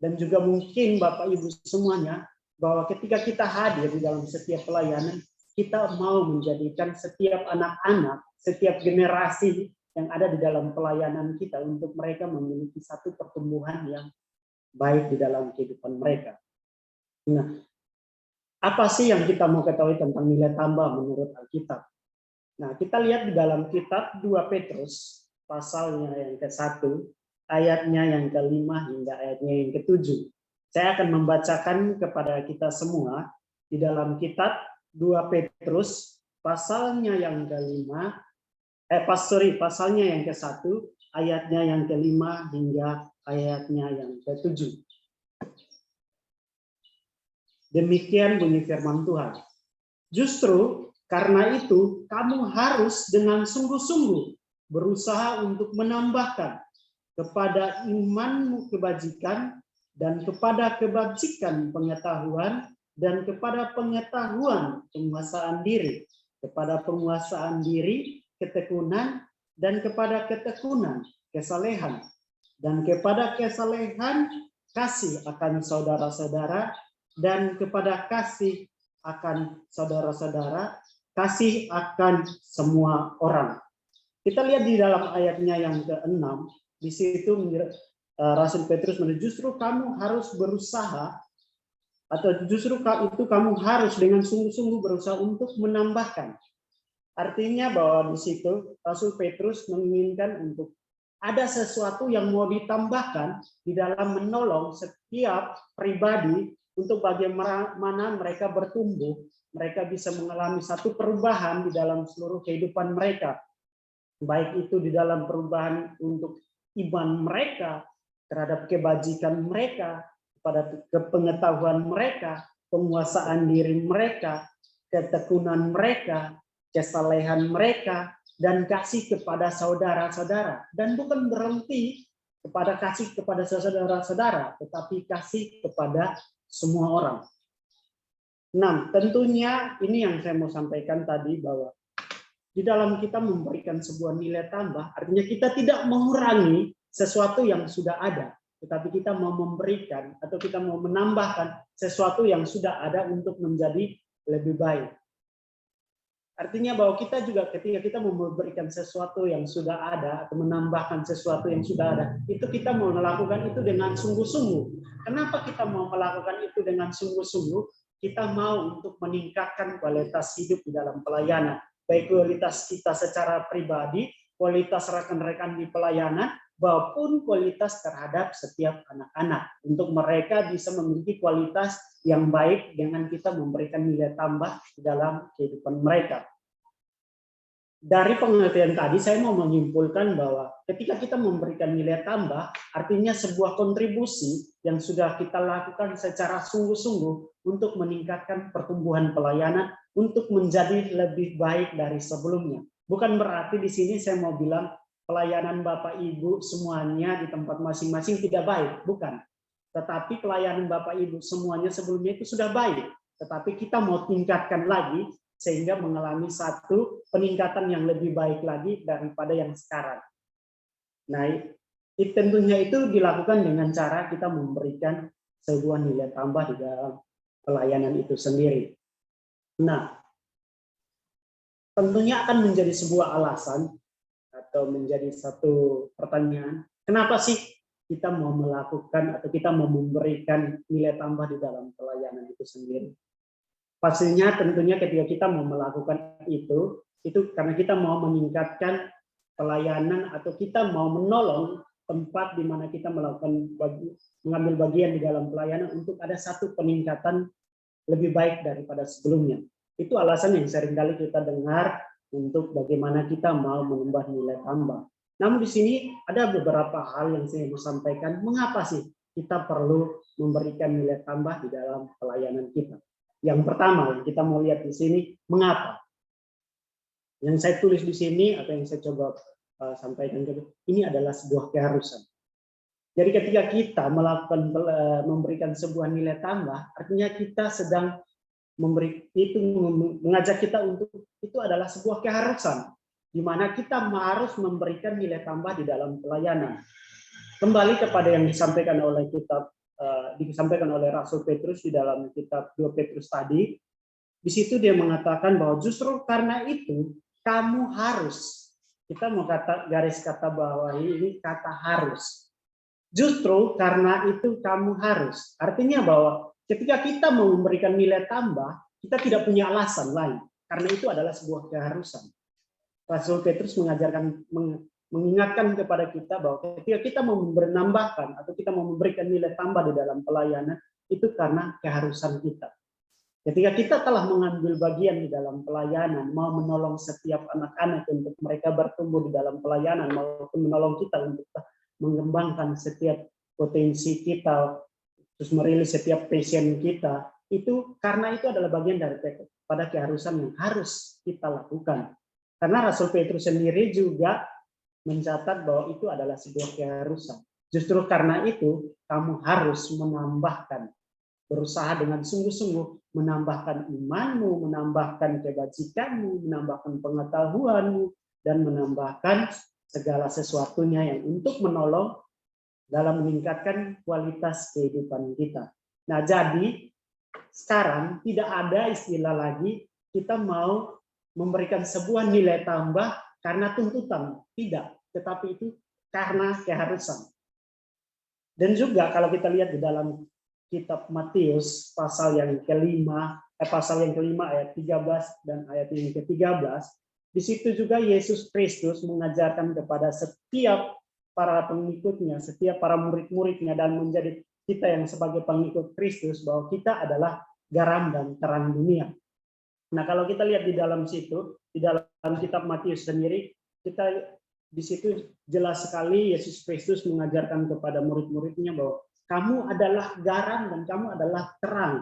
D: dan juga mungkin Bapak Ibu semuanya, bahwa ketika kita hadir di dalam setiap pelayanan, kita mau menjadikan setiap anak-anak, setiap generasi yang ada di dalam pelayanan kita untuk mereka memiliki satu pertumbuhan yang baik di dalam kehidupan mereka. Nah, apa sih yang kita mau ketahui tentang nilai tambah menurut Alkitab? Nah, kita lihat di dalam kitab 2 Petrus, pasalnya yang ke-1, ayatnya yang ke-5 hingga ayatnya yang ke-7. Saya akan membacakan kepada kita semua di dalam kitab 2 Petrus, pasalnya yang ke-5, pasalnya yang ke-1, ayatnya yang ke-5 hingga ayatnya yang ke-7. Demikian bunyi firman Tuhan. Justru karena itu kamu harus dengan sungguh-sungguh berusaha untuk menambahkan kepada imanmu kebajikan, dan kepada kebajikan pengetahuan, dan kepada pengetahuan penguasaan diri, kepada penguasaan diri ketekunan, dan kepada ketekunan kesalehan, dan kepada kesalehan kasih akan saudara-saudara, dan kepada kasih akan saudara-saudara kasih akan semua orang. Kita lihat di dalam ayatnya yang ke-6, di situ Rasul Petrus menulis, justru kamu harus berusaha, atau justru itu kamu harus dengan sungguh-sungguh berusaha untuk menambahkan. Artinya bahwa di situ Rasul Petrus menginginkan untuk ada sesuatu yang mau ditambahkan di dalam menolong setiap pribadi untuk bagaimana mereka bertumbuh, mereka bisa mengalami satu perubahan di dalam seluruh kehidupan mereka. baik itu di dalam perubahan untuk iman mereka, terhadap kebajikan mereka, pada kepengetahuan mereka, penguasaan diri mereka, ketekunan mereka, kesalehan mereka, dan kasih kepada saudara-saudara. Dan bukan berhenti kepada kasih kepada saudara-saudara, tetapi kasih kepada semua orang. Nah, tentunya ini yang saya mau sampaikan tadi, bahwa di dalam kita memberikan sebuah nilai tambah, artinya kita tidak mengurangi sesuatu yang sudah ada, tetapi kita mau memberikan atau kita mau menambahkan sesuatu yang sudah ada untuk menjadi lebih baik. Artinya bahwa kita juga ketika kita mau memberikan sesuatu yang sudah ada atau menambahkan sesuatu yang sudah ada, itu kita mau melakukan itu dengan sungguh-sungguh. Kenapa kita mau melakukan itu dengan sungguh-sungguh? Kita mau untuk meningkatkan kualitas hidup di dalam pelayanan, baik kualitas kita secara pribadi, kualitas rekan-rekan di pelayanan, maupun kualitas terhadap setiap anak-anak, untuk mereka bisa memiliki kualitas yang baik dengan kita memberikan nilai tambah di dalam kehidupan mereka. Dari pengertian tadi, saya mau menyimpulkan bahwa ketika kita memberikan nilai tambah, artinya sebuah kontribusi yang sudah kita lakukan secara sungguh-sungguh untuk meningkatkan pertumbuhan pelayanan, untuk menjadi lebih baik dari sebelumnya. Bukan berarti di sini saya mau bilang pelayanan Bapak Ibu semuanya di tempat masing-masing tidak baik, bukan. Tetapi pelayanan Bapak Ibu semuanya sebelumnya itu sudah baik, tetapi kita mau tingkatkan lagi sehingga mengalami satu peningkatan yang lebih baik lagi daripada yang sekarang. Nah, tentunya itu dilakukan dengan cara kita memberikan sebuah nilai tambah di dalam pelayanan itu sendiri. Nah, tentunya akan menjadi sebuah alasan atau menjadi satu pertanyaan, kenapa sih kita mau melakukan atau kita mau memberikan nilai tambah di dalam pelayanan itu sendiri? Pastinya tentunya ketika kita mau melakukan itu karena kita mau meningkatkan pelayanan atau kita mau menolong tempat di mana kita mengambil bagian di dalam pelayanan untuk ada satu peningkatan lebih baik daripada sebelumnya. Itu alasan yang seringkali kita dengar untuk bagaimana kita mau menambah nilai tambah. Namun di sini ada beberapa hal yang saya mau sampaikan, mengapa sih kita perlu memberikan nilai tambah di dalam pelayanan kita. Yang pertama yang kita mau lihat di sini, mengapa? Yang saya tulis di sini atau yang saya coba sampaikan ini adalah sebuah keharusan. Jadi ketika kita memberikan sebuah nilai tambah, artinya kita sedang mengajak kita untuk itu adalah sebuah keharusan, di mana kita harus memberikan nilai tambah di dalam pelayanan. Kembali kepada yang disampaikan oleh disampaikan oleh Rasul Petrus di dalam kitab 2 Petrus tadi, di situ dia mengatakan bahwa justru karena itu kamu harus, kita mau garis kata bawah ini kata harus. Justru karena itu kamu harus. Artinya bahwa ketika kita mau memberikan nilai tambah, kita tidak punya alasan lain, karena itu adalah sebuah keharusan. Rasul Petrus mengingatkan kepada kita bahwa ketika kita mau menambahkan atau kita mau memberikan nilai tambah di dalam pelayanan, itu karena keharusan kita. Ketika kita telah mengambil bagian di dalam pelayanan, mau menolong setiap anak-anak untuk mereka bertumbuh di dalam pelayanan, maupun menolong kita untuk mengembangkan setiap potensi kita, terus merilis setiap passion kita, itu karena itu adalah bagian dari pada keharusan yang harus kita lakukan. Karena Rasul Petrus sendiri juga mencatat bahwa itu adalah sebuah keharusan. Justru karena itu kamu harus menambahkan, berusaha dengan sungguh-sungguh menambahkan imanmu, menambahkan kebajikanmu, menambahkan pengetahuanmu, dan menambahkan segala sesuatunya yang untuk menolong dalam meningkatkan kualitas kehidupan kita. Nah, jadi sekarang tidak ada istilah lagi kita mau memberikan sebuah nilai tambah karena tuntutan, tidak, tetapi itu karena keharusan. Dan juga kalau kita lihat di dalam kitab Matius pasal yang kelima ayat 13 dan ayat yang ke-13, di situ juga Yesus Kristus mengajarkan kepada setiap para pengikutnya, setiap para murid-muridnya, dan menjadi kita yang sebagai pengikut Kristus, bahwa kita adalah garam dan terang dunia. Nah, kalau kita lihat di dalam situ, di dalam kitab Matius sendiri, kita di situ jelas sekali Yesus Kristus mengajarkan kepada murid-muridnya bahwa kamu adalah garam dan kamu adalah terang.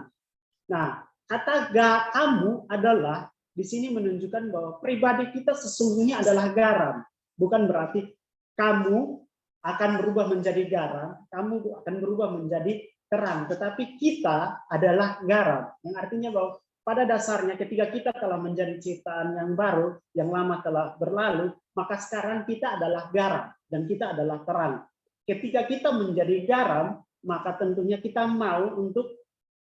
D: Nah, kata kamu adalah di sini menunjukkan bahwa pribadi kita sesungguhnya adalah garam. Bukan berarti kamu akan berubah menjadi garam, kamu akan berubah menjadi terang. Tetapi kita adalah garam. Yang artinya bahwa pada dasarnya ketika kita telah menjadi ciptaan yang baru, yang lama telah berlalu, maka sekarang kita adalah garam dan kita adalah terang. Ketika kita menjadi garam, maka tentunya kita mau untuk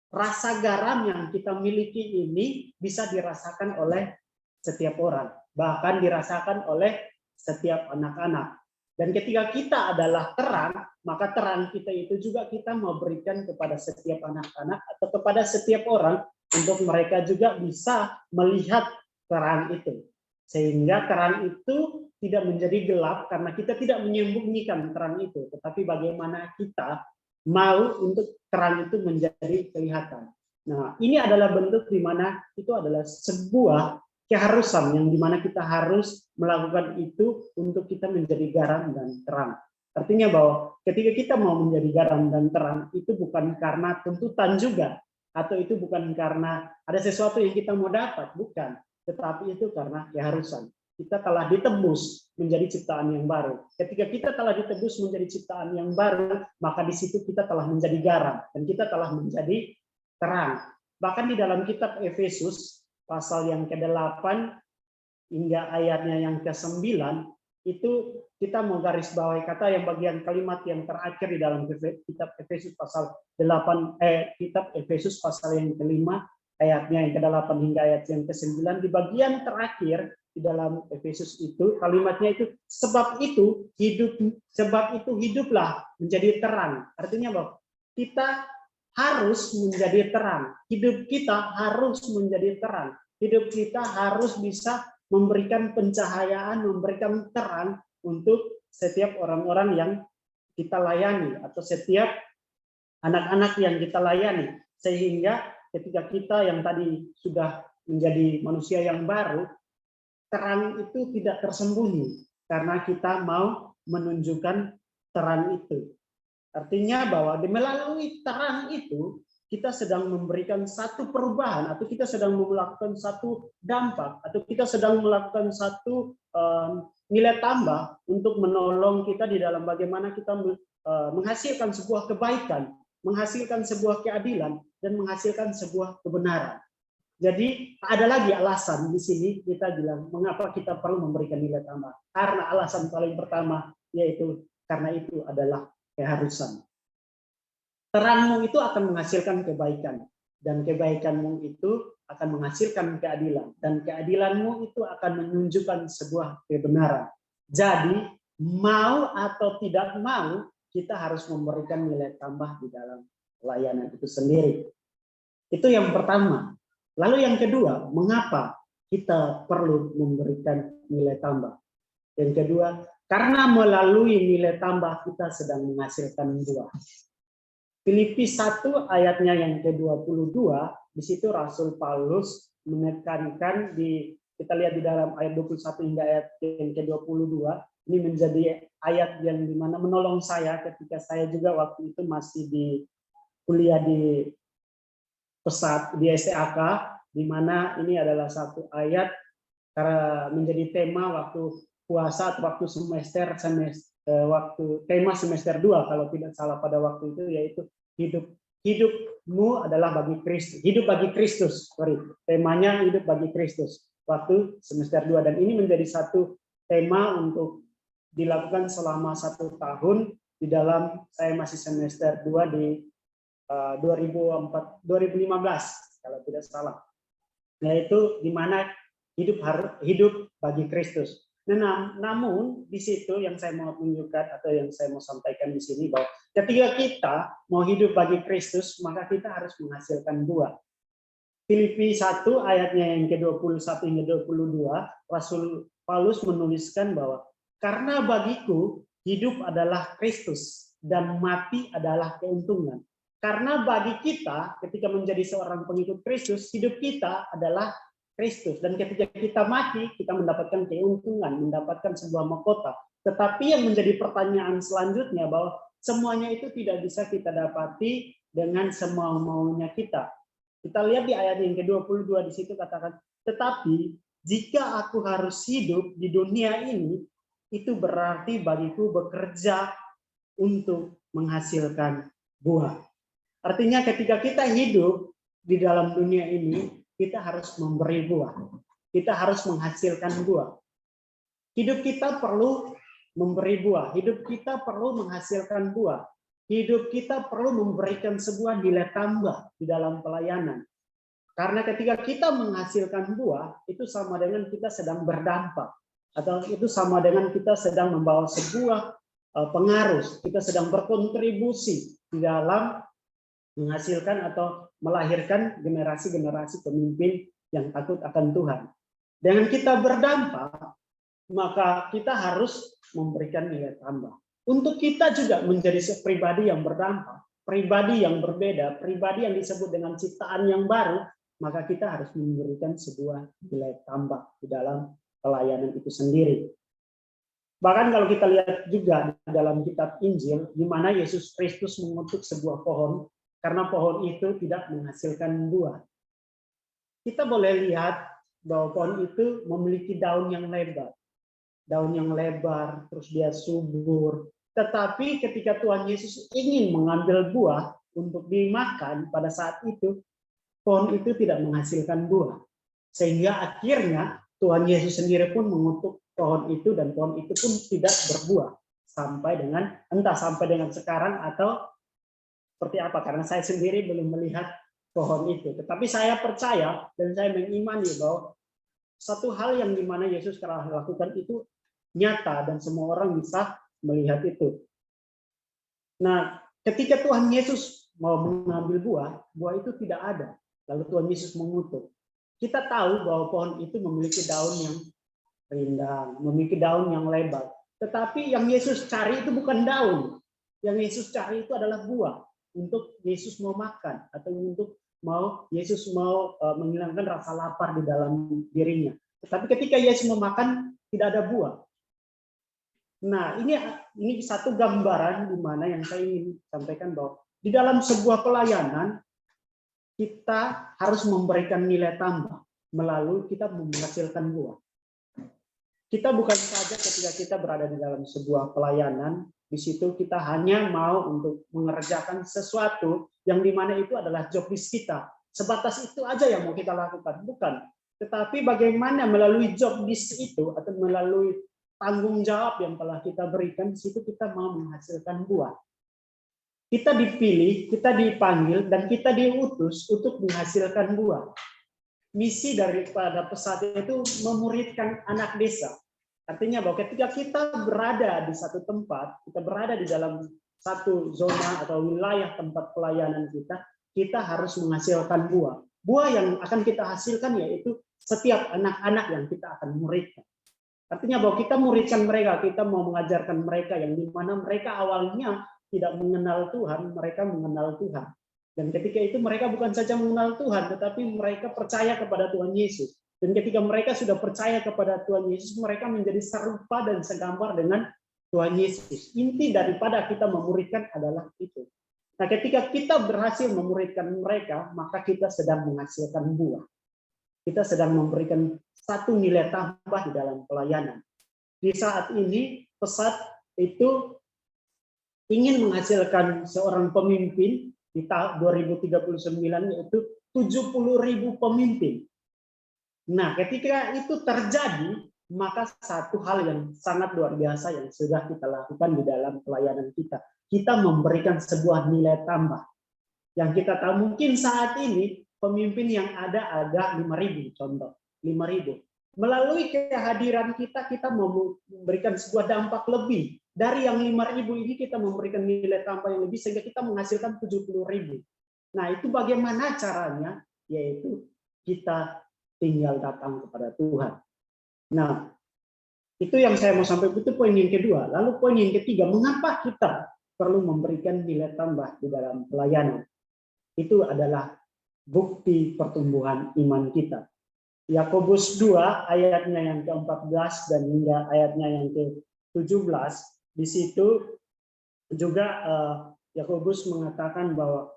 D: rasa garam yang kita miliki ini bisa dirasakan oleh setiap orang, bahkan dirasakan oleh setiap anak-anak. Dan ketika kita adalah terang, maka terang kita itu juga kita mau berikan kepada setiap anak-anak atau kepada setiap orang untuk mereka juga bisa melihat terang itu. Sehingga terang itu tidak menjadi gelap karena kita tidak menyembunyikan terang itu, tetapi bagaimana kita mau untuk terang itu menjadi kelihatan. Nah, ini adalah bentuk di mana itu adalah sebuah keharusan yang dimana kita harus melakukan itu untuk kita menjadi garam dan terang. Artinya bahwa ketika kita mau menjadi garam dan terang itu bukan karena tuntutan juga, atau itu bukan karena ada sesuatu yang kita mau dapat, bukan, tetapi itu karena keharusan. Kita telah ditebus menjadi ciptaan yang baru. Ketika kita telah ditebus menjadi ciptaan yang baru, maka di situ kita telah menjadi garam dan kita telah menjadi terang. Bahkan di dalam kitab Efesus pasal yang ke-8 hingga ayatnya yang ke-9 itu kita mau garis bawahi kata yang bagian kalimat yang terakhir di dalam kitab Efesus pasal 8 kitab Efesus pasal yang ke-5 ayatnya yang ke-8 hingga ayat yang ke-9 di bagian terakhir di dalam Efesus itu kalimatnya itu sebab itu hiduplah menjadi terang. Artinya bahwa kita harus menjadi terang. Hidup kita harus menjadi terang. Hidup kita harus bisa memberikan pencahayaan, memberikan terang untuk setiap orang-orang yang kita layani atau setiap anak-anak yang kita layani. Sehingga ketika kita yang tadi sudah menjadi manusia yang baru, terang itu tidak tersembunyi karena kita mau menunjukkan terang itu. Artinya bahwa melalui terang itu kita sedang memberikan satu perubahan atau kita sedang melakukan satu dampak atau kita sedang melakukan satu nilai tambah untuk menolong kita di dalam bagaimana kita menghasilkan sebuah kebaikan, menghasilkan sebuah keadilan dan menghasilkan sebuah kebenaran. Jadi ada lagi alasan di sini kita bilang mengapa kita perlu memberikan nilai tambah. Karena alasan paling pertama yaitu karena itu adalah keharusan. Terangmu itu akan menghasilkan kebaikan dan kebaikanmu itu akan menghasilkan keadilan dan keadilanmu itu akan menunjukkan sebuah kebenaran. Jadi mau atau tidak mau kita harus memberikan nilai tambah di dalam layanan itu sendiri. Itu yang pertama. Lalu yang kedua, mengapa kita perlu memberikan nilai tambah? Yang kedua, karena melalui nilai tambah kita sedang menghasilkan buah. Filipi 1 ayatnya yang ke-22, di situ Rasul Paulus menekankan kita lihat di dalam ayat 21 hingga ayat yang ke-22, ini menjadi ayat yang dimana menolong saya ketika saya juga waktu itu masih di kuliah di STAK, di mana ini adalah satu ayat karena menjadi tema waktu puasa atau waktu waktu tema semester 2 kalau tidak salah pada waktu itu, yaitu hidupmu adalah bagi Kristus, hidup bagi Kristus. Temanya hidup bagi Kristus waktu semester 2 dan ini menjadi satu tema untuk dilakukan selama 1 tahun di dalam saya masih semester 2 di 2015 kalau tidak salah. Yaitu di mana hidup bagi Kristus. Nah, namun di situ yang saya mau tunjukkan atau yang saya mau sampaikan di sini bahwa ketika kita mau hidup bagi Kristus, maka kita harus menghasilkan buah. Filipi 1 ayatnya yang ke-21 hingga 22, Rasul Paulus menuliskan bahwa karena bagiku hidup adalah Kristus dan mati adalah keuntungan. Karena bagi kita ketika menjadi seorang pengikut Kristus, hidup kita adalah Kristus. Dan ketika kita mati, kita mendapatkan keuntungan, mendapatkan sebuah mahkota. Tetapi yang menjadi pertanyaan selanjutnya bahwa semuanya itu tidak bisa kita dapati dengan semau-maunya kita. Kita lihat di ayat yang ke-22 di situ katakan, tetapi jika aku harus hidup di dunia ini, itu berarti bagiku bekerja untuk menghasilkan buah. Artinya ketika kita hidup di dalam dunia ini, kita harus memberi buah. Kita harus menghasilkan buah. Hidup kita perlu memberi buah. Hidup kita perlu menghasilkan buah. Hidup kita perlu memberikan sebuah nilai tambah di dalam pelayanan. Karena ketika kita menghasilkan buah, itu sama dengan kita sedang berdampak. Atau itu sama dengan kita sedang membawa sebuah pengaruh. Kita sedang berkontribusi di dalam menghasilkan atau melahirkan generasi-generasi pemimpin yang takut akan Tuhan. Dengan kita berdampak, maka kita harus memberikan nilai tambah. Untuk kita juga menjadi pribadi yang berdampak, pribadi yang berbeda, pribadi yang disebut dengan ciptaan yang baru, maka kita harus memberikan sebuah nilai tambah di dalam pelayanan itu sendiri. Bahkan kalau kita lihat juga dalam kitab Injil, di mana Yesus Kristus mengutuk sebuah pohon, karena pohon itu tidak menghasilkan buah. Kita boleh lihat bahwa pohon itu memiliki daun yang lebar. Daun yang lebar, terus dia subur. Tetapi ketika Tuhan Yesus ingin mengambil buah untuk dimakan pada saat itu, pohon itu tidak menghasilkan buah. Sehingga akhirnya Tuhan Yesus sendiri pun mengutuk pohon itu dan pohon itu pun tidak berbuah. Entah sampai dengan sekarang atau seperti apa. Karena saya sendiri belum melihat pohon itu. Tetapi saya percaya dan saya mengimani bahwa satu hal yang dimana Yesus telah lakukan itu nyata dan semua orang bisa melihat itu. Nah, ketika Tuhan Yesus mau mengambil buah, buah itu tidak ada. Lalu Tuhan Yesus mengutuk. Kita tahu bahwa pohon itu memiliki daun yang rindang, memiliki daun yang lebar. Tetapi yang Yesus cari itu bukan daun. Yang Yesus cari itu adalah buah. Untuk Yesus mau makan atau untuk Yesus mau menghilangkan rasa lapar di dalam dirinya. Tetapi ketika Yesus mau makan, tidak ada buah. Nah, ini satu gambaran di mana yang saya ingin sampaikan bahwa di dalam sebuah pelayanan kita harus memberikan nilai tambah melalui kita menghasilkan buah. Kita bukan saja ketika kita berada di dalam sebuah pelayanan, di situ kita hanya mau untuk mengerjakan sesuatu yang di mana itu adalah job list kita. Sebatas itu aja yang mau kita lakukan, bukan. Tetapi bagaimana melalui job list itu atau melalui tanggung jawab yang telah kita berikan, di situ kita mau menghasilkan buah. Kita dipilih, kita dipanggil, dan kita diutus untuk menghasilkan buah. Misi daripada pesat itu memuridkan anak desa. Artinya bahwa ketika kita berada di satu tempat, kita berada di dalam satu zona atau wilayah tempat pelayanan kita harus menghasilkan buah. Buah yang akan kita hasilkan yaitu setiap anak-anak yang kita akan muridkan. Artinya bahwa kita muridkan mereka, kita mau mengajarkan mereka yang di mana mereka awalnya tidak mengenal Tuhan, mereka mengenal Tuhan. Dan ketika itu mereka bukan saja mengenal Tuhan, tetapi mereka percaya kepada Tuhan Yesus. Dan ketika mereka sudah percaya kepada Tuhan Yesus, mereka menjadi serupa dan segambar dengan Tuhan Yesus. Inti daripada kita memuridkan adalah itu. Nah, ketika kita berhasil memuridkan mereka, maka kita sedang menghasilkan buah. Kita sedang memberikan satu nilai tambah di dalam pelayanan. Di saat ini, pesat itu ingin menghasilkan seorang pemimpin di tahun 2039, yaitu 70.000 pemimpin. Nah, ketika itu terjadi, maka satu hal yang sangat luar biasa yang sudah kita lakukan di dalam pelayanan kita. Kita memberikan sebuah nilai tambah. Yang kita tahu mungkin saat ini pemimpin yang ada 5.000 contoh, 5.000. Melalui kehadiran kita memberikan sebuah dampak lebih. Dari yang 5.000 ini kita memberikan nilai tambah yang lebih sehingga kita menghasilkan 70.000. Nah, itu bagaimana caranya? Yaitu kita tinggal datang kepada Tuhan. Nah, itu yang saya mau sampaikan, itu poin yang kedua. Lalu poin yang ketiga, mengapa kita perlu memberikan nilai tambah di dalam pelayanan? Itu adalah bukti pertumbuhan iman kita. Yakobus 2 ayatnya yang ke-14 dan hingga ayatnya yang ke-17, di situ juga Yakobus mengatakan bahwa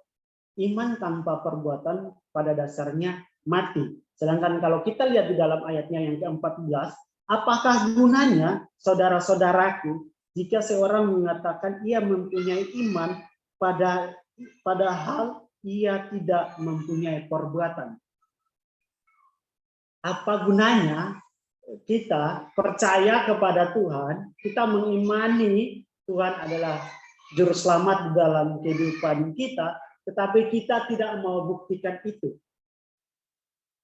D: iman tanpa perbuatan pada dasarnya mati. Sedangkan kalau kita lihat di dalam ayatnya yang ke-14, apakah gunanya saudara-saudaraku jika seorang mengatakan ia mempunyai iman padahal ia tidak mempunyai perbuatan? Apa gunanya kita percaya kepada Tuhan, kita mengimani Tuhan adalah juru selamat di dalam kehidupan kita, tetapi kita tidak mau buktikan itu.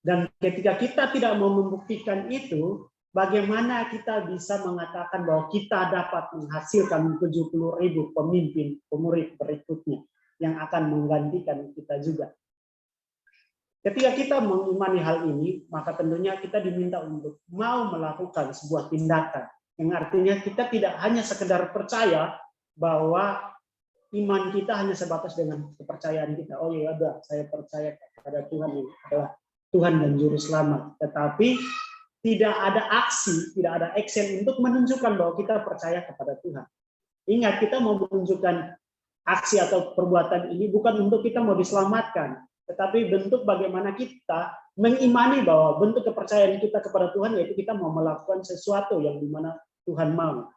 D: Dan ketika kita tidak mau membuktikan itu, bagaimana kita bisa mengatakan bahwa kita dapat menghasilkan 70.000 pemimpin pemurid berikutnya yang akan menggantikan kita juga. Ketika kita mengimani hal ini, maka tentunya kita diminta untuk mau melakukan sebuah tindakan. Yang artinya kita tidak hanya sekedar percaya bahwa iman kita hanya sebatas dengan kepercayaan kita. Oh ya udah, saya percaya kepada Tuhan yang adalah Tuhan dan Juru Selamat. Tetapi tidak ada aksi, tidak ada action untuk menunjukkan bahwa kita percaya kepada Tuhan. Ingat, kita mau menunjukkan aksi atau perbuatan ini bukan untuk kita mau diselamatkan, tetapi bentuk bagaimana kita mengimani bahwa bentuk kepercayaan kita kepada Tuhan yaitu kita mau melakukan sesuatu yang dimana Tuhan mau.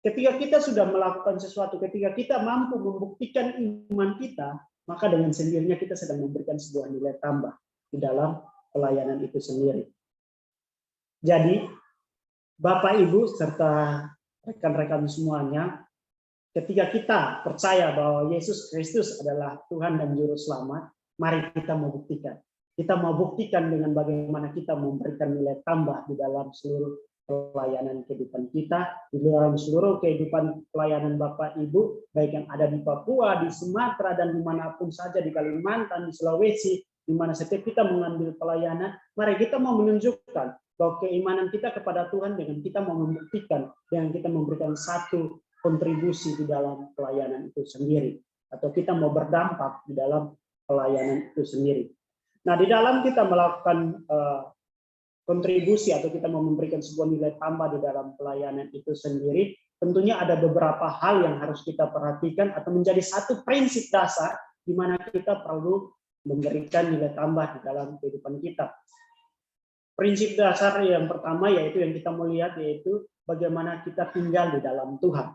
D: Ketika kita sudah melakukan sesuatu, ketika kita mampu membuktikan iman kita, maka dengan sendirinya kita sedang memberikan sebuah nilai tambah di dalam pelayanan itu sendiri. Jadi, Bapak, Ibu, serta rekan-rekan semuanya, ketika kita percaya bahwa Yesus Kristus adalah Tuhan dan Juru Selamat, mari kita mau buktikan. Kita mau buktikan dengan bagaimana kita memberikan nilai tambah di dalam seluruh pelayanan kehidupan kita, di dalam seluruh kehidupan pelayanan Bapak Ibu, baik yang ada di Papua, di Sumatera, dan dimanapun saja, di Kalimantan, di Sulawesi, di mana setiap kita mengambil pelayanan, mari kita mau menunjukkan bahwa keimanan kita kepada Tuhan dengan kita mau membuktikan, dengan kita memberikan satu kontribusi di dalam pelayanan itu sendiri, atau kita mau berdampak di dalam pelayanan itu sendiri. Nah, di dalam kita melakukan kontribusi atau kita mau memberikan sebuah nilai tambah di dalam pelayanan itu sendiri, tentunya ada beberapa hal yang harus kita perhatikan atau menjadi satu prinsip dasar di mana kita perlu memberikan nilai tambah di dalam kehidupan kita. Prinsip dasar yang pertama yaitu yang kita mau lihat yaitu bagaimana kita tinggal di dalam Tuhan.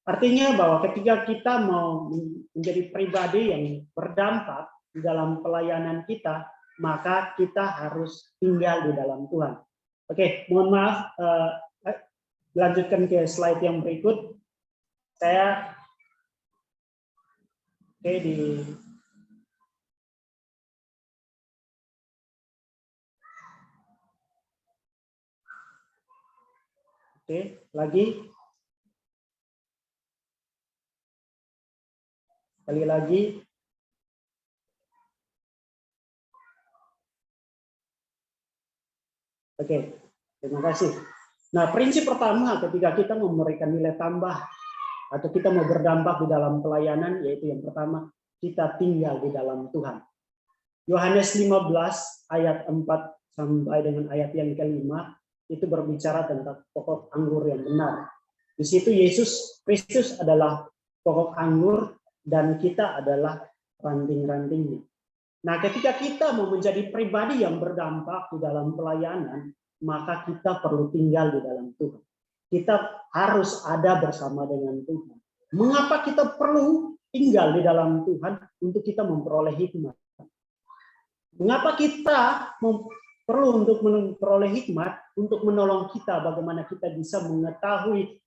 D: Artinya bahwa ketika kita mau menjadi pribadi yang berdampak di dalam pelayanan kita, maka kita harus tinggal di dalam Tuhan. Oke, mohon maaf, lanjutkan ke slide yang berikut. Saya lagi. Sekali lagi. Oke, terima kasih. Nah, prinsip pertama ketika kita memberikan nilai tambah atau kita mau berdampak di dalam pelayanan, yaitu yang pertama, kita tinggal di dalam Tuhan. Yohanes 15 ayat 4 sampai dengan ayat yang ke-5 itu berbicara tentang pokok anggur yang benar. Di situ Yesus Kristus adalah pokok anggur dan kita adalah ranting-rantingnya. Nah, ketika kita mau menjadi pribadi yang berdampak di dalam pelayanan, maka kita perlu tinggal di dalam Tuhan. Kita harus ada bersama dengan Tuhan. Mengapa kita perlu tinggal di dalam Tuhan? Untuk kita memperoleh hikmat. Mengapa kita perlu untuk memperoleh hikmat? Untuk menolong kita bagaimana kita bisa mengetahui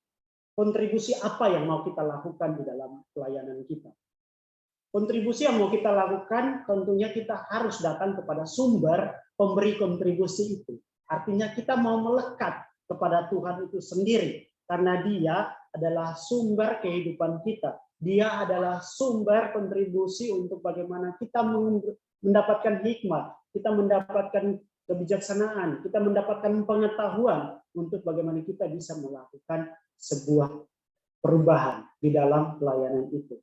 D: kontribusi apa yang mau kita lakukan di dalam pelayanan kita. Kontribusi yang mau kita lakukan, tentunya kita harus datang kepada sumber pemberi kontribusi itu. Artinya kita mau melekat kepada Tuhan itu sendiri, karena Dia adalah sumber kehidupan kita. Dia adalah sumber kontribusi untuk bagaimana kita mendapatkan hikmat, kita mendapatkan kebijaksanaan, kita mendapatkan pengetahuan untuk bagaimana kita bisa melakukan sebuah perubahan di dalam pelayanan itu.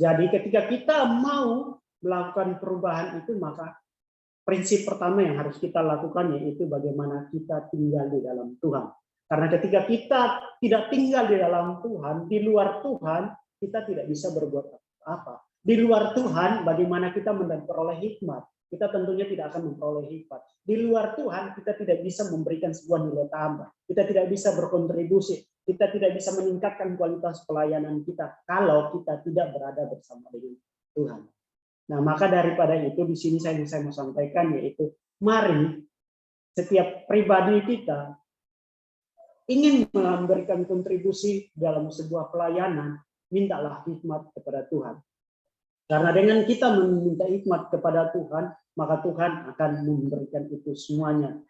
D: Jadi ketika kita mau melakukan perubahan itu, maka prinsip pertama yang harus kita lakukan yaitu bagaimana kita tinggal di dalam Tuhan. Karena ketika kita tidak tinggal di dalam Tuhan, di luar Tuhan, kita tidak bisa berbuat apa. Di luar Tuhan, bagaimana kita memperoleh hikmat? Kita tentunya tidak akan memperoleh hikmat. Di luar Tuhan, kita tidak bisa memberikan sebuah nilai tambah. Kita tidak bisa berkontribusi. Kita tidak bisa meningkatkan kualitas pelayanan kita kalau kita tidak berada bersama dengan Tuhan. Nah, maka daripada itu di sini saya mau sampaikan yaitu mari setiap pribadi kita ingin memberikan kontribusi dalam sebuah pelayanan, mintalah hikmat kepada Tuhan. Karena dengan kita meminta hikmat kepada Tuhan, maka Tuhan akan memberikan itu semuanya.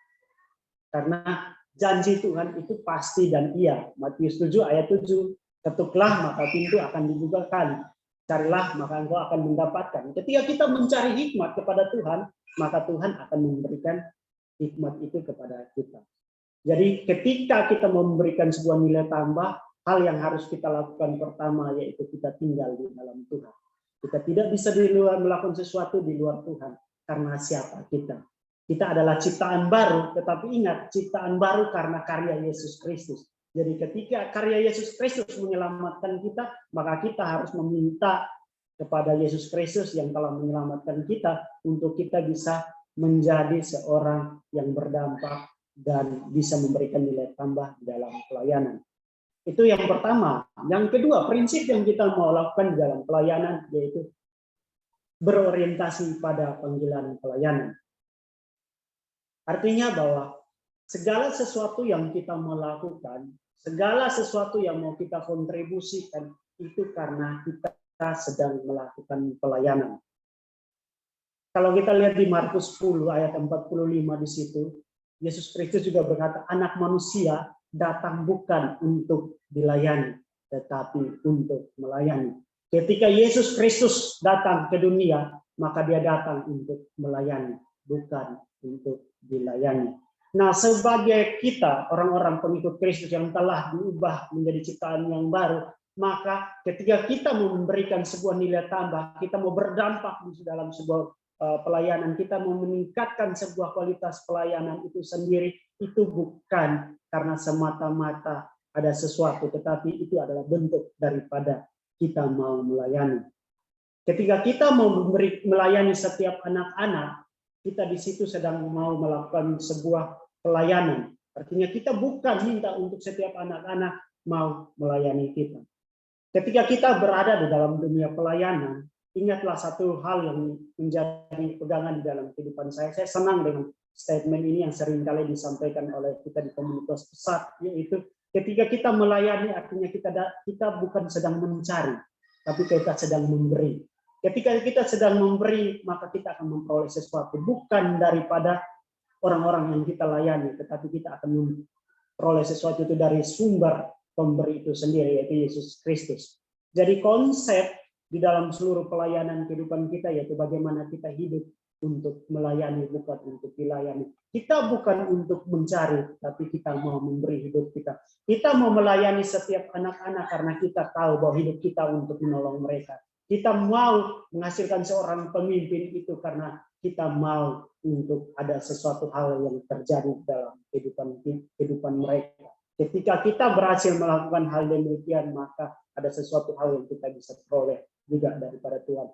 D: Karena janji Tuhan itu pasti dan iya. Matius 7 ayat 7, ketuklah maka pintu akan dibukakan. Carilah maka engkau akan mendapatkan. Ketika kita mencari hikmat kepada Tuhan, maka Tuhan akan memberikan hikmat itu kepada kita. Jadi ketika kita memberikan sebuah nilai tambah, hal yang harus kita lakukan pertama yaitu kita tinggal di dalam Tuhan. Kita tidak bisa di luar melakukan sesuatu di luar Tuhan. Karena siapa kita? Kita adalah ciptaan baru, tetapi ingat, ciptaan baru karena karya Yesus Kristus. Jadi ketika karya Yesus Kristus menyelamatkan kita, maka kita harus meminta kepada Yesus Kristus yang telah menyelamatkan kita untuk kita bisa menjadi seorang yang berdampak dan bisa memberikan nilai tambah dalam pelayanan. Itu yang pertama. Yang kedua, prinsip yang kita mau lakukan dalam pelayanan yaitu berorientasi pada panggilan pelayanan. Artinya bahwa segala sesuatu yang kita mau lakukan, segala sesuatu yang mau kita kontribusikan itu karena kita sedang melakukan pelayanan. Kalau kita lihat di Markus 10 ayat 45 di situ, Yesus Kristus juga berkata, anak manusia datang bukan untuk dilayani, tetapi untuk melayani. Ketika Yesus Kristus datang ke dunia, maka dia datang untuk melayani, bukan untuk dilayani. Nah, sebagai kita, orang-orang pengikut Kristus yang telah diubah menjadi ciptaan yang baru, maka ketika kita mau memberikan sebuah nilai tambah, kita mau berdampak di dalam sebuah pelayanan, kita mau meningkatkan sebuah kualitas pelayanan itu sendiri, itu bukan karena semata-mata ada sesuatu, tetapi itu adalah bentuk daripada kita mau melayani. Ketika kita mau melayani setiap anak-anak, kita di situ sedang mau melakukan sebuah pelayanan. Artinya kita bukan minta untuk setiap anak-anak mau melayani kita. Ketika kita berada di dalam dunia pelayanan, ingatlah satu hal yang menjadi pegangan di dalam kehidupan saya. Saya senang dengan statement ini yang sering kali disampaikan oleh kita di komunitas pesat, yaitu ketika kita melayani artinya kita bukan sedang mencari, tapi kita sedang memberi. Ketika kita sedang memberi, maka kita akan memperoleh sesuatu, bukan daripada orang-orang yang kita layani, tetapi kita akan memperoleh sesuatu itu dari sumber pemberi itu sendiri, yaitu Yesus Kristus. Jadi konsep di dalam seluruh pelayanan kehidupan kita yaitu bagaimana kita hidup untuk melayani, bukan untuk dilayani. Kita bukan untuk mencari, tapi kita mau memberi hidup kita. Kita mau melayani setiap anak-anak karena kita tahu bahwa hidup kita untuk menolong mereka. Kita mau menghasilkan seorang pemimpin itu karena kita mau untuk ada sesuatu hal yang terjadi dalam kehidupan mereka. Ketika kita berhasil melakukan hal demikian, maka ada sesuatu hal yang kita bisa peroleh juga daripada Tuhan.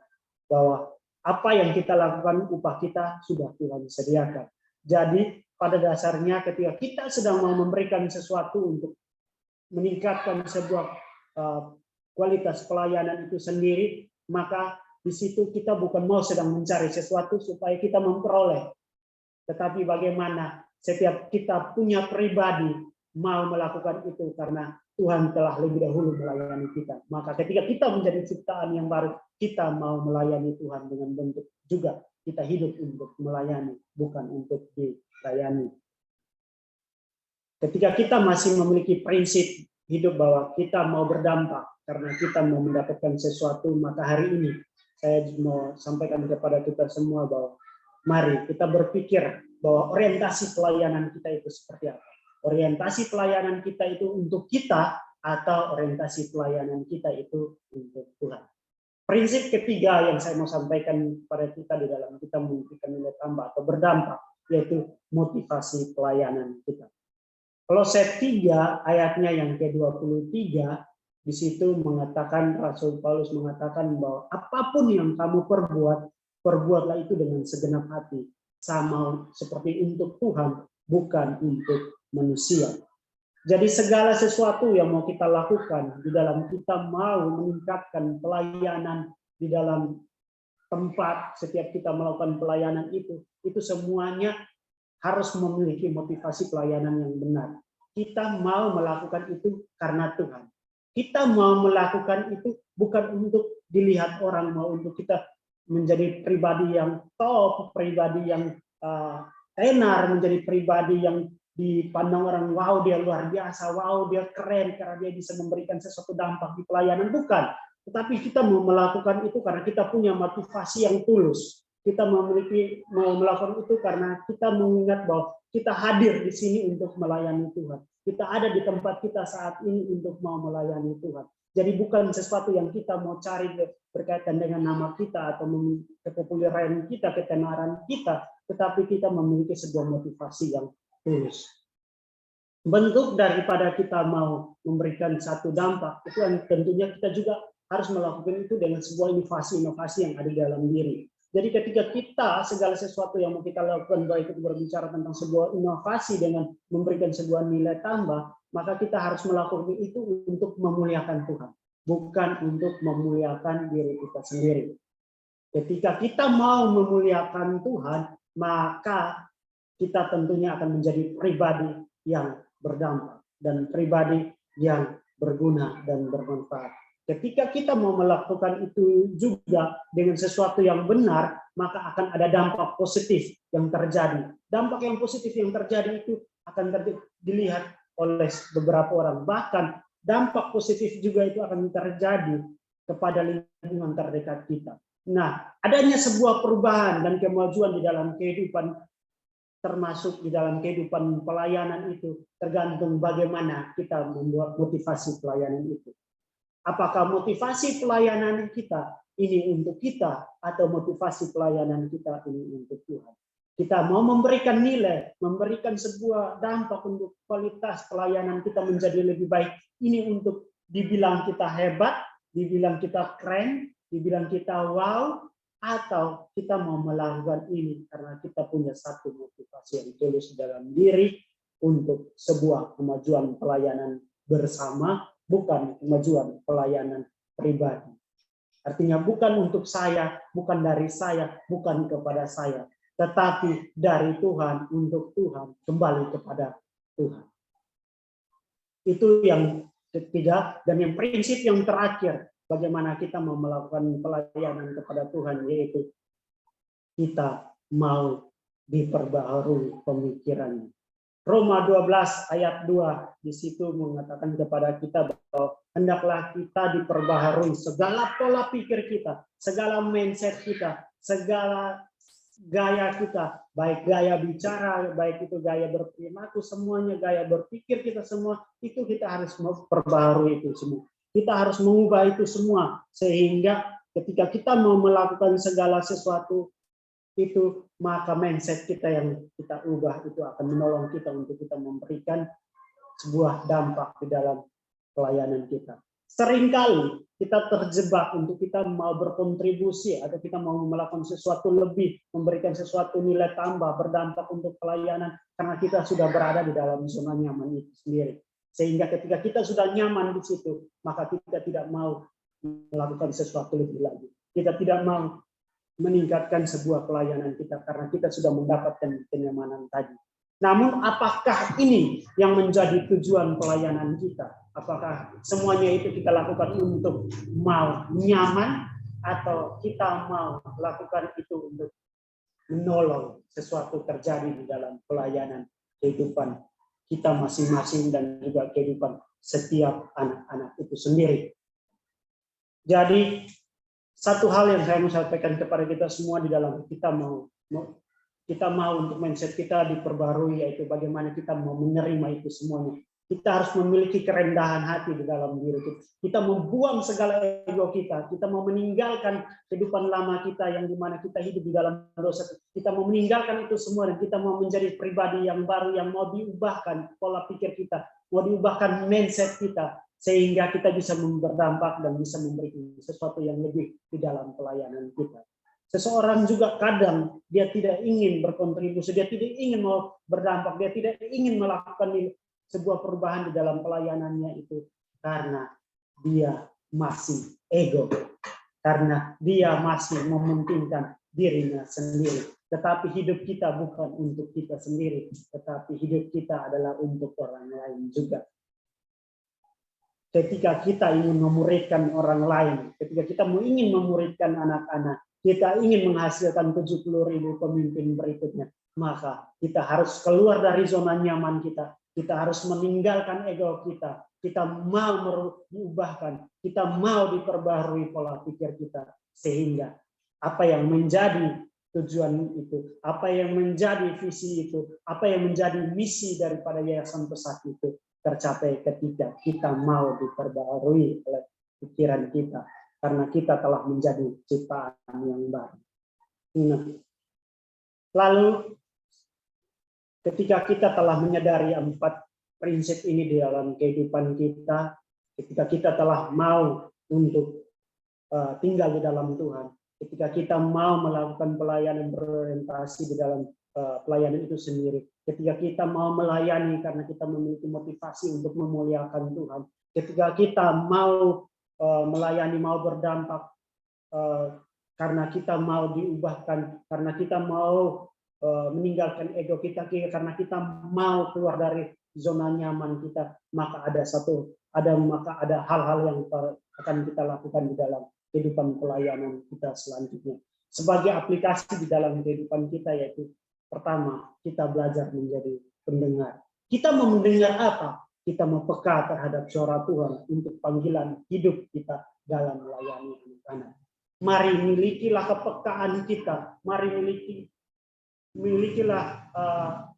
D: Bahwa apa yang kita lakukan, upah kita sudah Tuhan sediakan. Jadi pada dasarnya ketika kita sedang mau memberikan sesuatu untuk meningkatkan sebuah kualitas pelayanan itu sendiri, maka di situ kita bukan mau sedang mencari sesuatu supaya kita memperoleh. Tetapi bagaimana setiap kita punya pribadi mau melakukan itu karena Tuhan telah lebih dahulu melayani kita. Maka ketika kita menjadi ciptaan yang baru, kita mau melayani Tuhan dengan bentuk juga kita hidup untuk melayani, bukan untuk dilayani. Ketika kita masih memiliki prinsip hidup bahwa kita mau berdampak karena kita mau mendapatkan sesuatu, maka hari ini saya mau sampaikan kepada kita semua bahwa mari kita berpikir bahwa orientasi pelayanan kita itu seperti apa. Orientasi pelayanan kita itu untuk kita atau orientasi pelayanan kita itu untuk Tuhan. prinsip ketiga yang saya mau sampaikan kepada kita di dalam kita memberikan nilai tambah atau berdampak, yaitu motivasi pelayanan kita. Kolose 3 ayatnya yang ke-23, di situ mengatakan, Rasul Paulus mengatakan bahwa apapun yang kamu perbuat, perbuatlah itu dengan segenap hati, sama seperti untuk Tuhan, bukan untuk manusia. Jadi segala sesuatu yang mau kita lakukan di dalam kita mau meningkatkan pelayanan di dalam tempat, setiap kita melakukan pelayanan itu semuanya harus memiliki motivasi pelayanan yang benar. Kita mau melakukan itu karena Tuhan. Kita mau melakukan itu bukan untuk dilihat orang, mau untuk kita menjadi pribadi yang top, pribadi yang tenar, menjadi pribadi yang dipandang orang, wow dia luar biasa, wow dia keren karena dia bisa memberikan sesuatu dampak di pelayanan. Bukan, tetapi kita mau melakukan itu karena kita punya motivasi yang tulus. Kita mau melakukan itu karena kita mengingat bahwa kita hadir di sini untuk melayani Tuhan. Kita ada di tempat kita saat ini untuk mau melayani Tuhan. Jadi bukan sesuatu yang kita mau cari berkaitan dengan nama kita atau kepopuleran kita, ketenaran kita, tetapi kita memiliki sebuah motivasi yang tulus. Bentuk daripada kita mau memberikan satu dampak, itu yang tentunya kita juga harus melakukan itu dengan sebuah inovasi-inovasi yang ada di dalam diri. Jadi ketika kita segala sesuatu yang mau kita lakukan, baik itu berbicara tentang sebuah inovasi dengan memberikan sebuah nilai tambah, maka kita harus melakukan itu untuk memuliakan Tuhan, bukan untuk memuliakan diri kita sendiri. Ketika kita mau memuliakan Tuhan, maka kita tentunya akan menjadi pribadi yang berdampak dan pribadi yang berguna dan bermanfaat. Ketika kita mau melakukan itu juga dengan sesuatu yang benar, maka akan ada dampak positif yang terjadi. Dampak yang positif yang terjadi itu akan dilihat oleh beberapa orang. Bahkan dampak positif juga itu akan terjadi kepada lingkungan terdekat kita. Nah, adanya sebuah perubahan dan kemajuan di dalam kehidupan, termasuk di dalam kehidupan pelayanan itu, tergantung bagaimana kita membuat motivasi pelayanan itu. Apakah motivasi pelayanan kita ini untuk kita, atau motivasi pelayanan kita ini untuk Tuhan? Kita mau memberikan nilai, memberikan sebuah dampak untuk kualitas pelayanan kita menjadi lebih baik. Ini untuk dibilang kita hebat, dibilang kita keren, dibilang kita wow, atau kita mau melakukan ini karena kita punya satu motivasi yang tulus dalam diri untuk sebuah kemajuan pelayanan bersama, bukan kemajuan pelayanan pribadi. Artinya bukan untuk saya, bukan dari saya, bukan kepada saya, tetapi dari Tuhan, untuk Tuhan, kembali kepada Tuhan. Itu yang ketiga. Dan yang prinsip yang terakhir, bagaimana kita mau melakukan pelayanan kepada Tuhan, yaitu kita mau diperbaharui pemikirannya. Roma 12 ayat 2 di situ mengatakan kepada kita bahwa hendaklah kita diperbaharui segala pola pikir kita, segala mindset kita, segala gaya kita, baik gaya bicara, baik itu gaya berperilaku, semuanya gaya berpikir kita semua, itu kita harus memperbaharui itu semua. Kita harus mengubah itu semua, sehingga ketika kita mau melakukan segala sesuatu itu, maka mindset kita yang kita ubah itu akan menolong kita untuk kita memberikan sebuah dampak di dalam pelayanan kita. Seringkali kita terjebak untuk kita mau berkontribusi atau kita mau melakukan sesuatu lebih, memberikan sesuatu nilai tambah, berdampak untuk pelayanan, karena kita sudah berada di dalam zona nyaman itu sendiri. Sehingga ketika kita sudah nyaman di situ, maka kita tidak mau melakukan sesuatu lebih lagi. Kita tidak mau meningkatkan sebuah pelayanan kita karena kita sudah mendapatkan kenyamanan tadi. Namun apakah ini yang menjadi tujuan pelayanan kita? Apakah semuanya itu kita lakukan untuk mau nyaman, atau kita mau lakukan itu untuk menolong sesuatu terjadi di dalam pelayanan kehidupan kita masing-masing dan juga kehidupan setiap anak-anak itu sendiri? Jadi satu hal yang saya mau sampaikan kepada kita semua di dalam kita mau untuk mindset kita diperbarui, yaitu bagaimana kita mau menerima itu semuanya. Kita harus memiliki kerendahan hati di dalam diri kita. Kita membuang segala ego kita. Kita mau meninggalkan kehidupan lama kita yang dimana kita hidup di dalam dosa. Kita mau meninggalkan itu semua dan kita mau menjadi pribadi yang baru yang mau diubahkan pola pikir kita, mau diubahkan mindset kita sehingga kita bisa berdampak dan bisa memberikan sesuatu yang lebih di dalam pelayanan kita. Seseorang juga kadang dia tidak ingin berkontribusi, dia tidak ingin mau berdampak, dia tidak ingin melakukan sebuah perubahan di dalam pelayanannya itu karena dia masih ego, karena dia masih mementingkan dirinya sendiri. Tetapi hidup kita bukan untuk kita sendiri, tetapi hidup kita adalah untuk orang lain juga. Ketika kita ingin memuridkan orang lain, ketika kita ingin memuridkan anak-anak, kita ingin menghasilkan 70.000 pemimpin berikutnya, maka kita harus keluar dari zona nyaman kita. Kita harus meninggalkan ego kita. Kita mau diubahkan. Kita mau diperbaharui pola pikir kita. Sehingga apa yang menjadi tujuan itu, apa yang menjadi visi itu, apa yang menjadi misi daripada Yayasan Pesat itu tercapai ketika kita mau diperbaharui oleh pikiran kita. Karena kita telah menjadi ciptaan yang baru. Nah, lalu ketika kita telah menyadari 4 prinsip ini di dalam kehidupan kita, ketika kita telah mau untuk tinggal di dalam Tuhan, ketika kita mau melakukan pelayanan berorientasi di dalam pelayanan itu sendiri, ketika kita mau melayani karena kita memiliki motivasi untuk memuliakan Tuhan, ketika kita mau melayani, mau berdampak karena kita mau diubahkan, karena kita mau meninggalkan ego kita, karena kita mau keluar dari zona nyaman kita, maka ada hal-hal yang akan kita lakukan di dalam kehidupan pelayanan kita selanjutnya. Sebagai aplikasi di dalam kehidupan kita, yaitu pertama, kita belajar menjadi pendengar. Kita mau mendengar apa? Kita mau peka terhadap suara Tuhan untuk panggilan hidup kita dalam melayani anak-anak. Mari milikilah kepekaan kita. Mari milikilah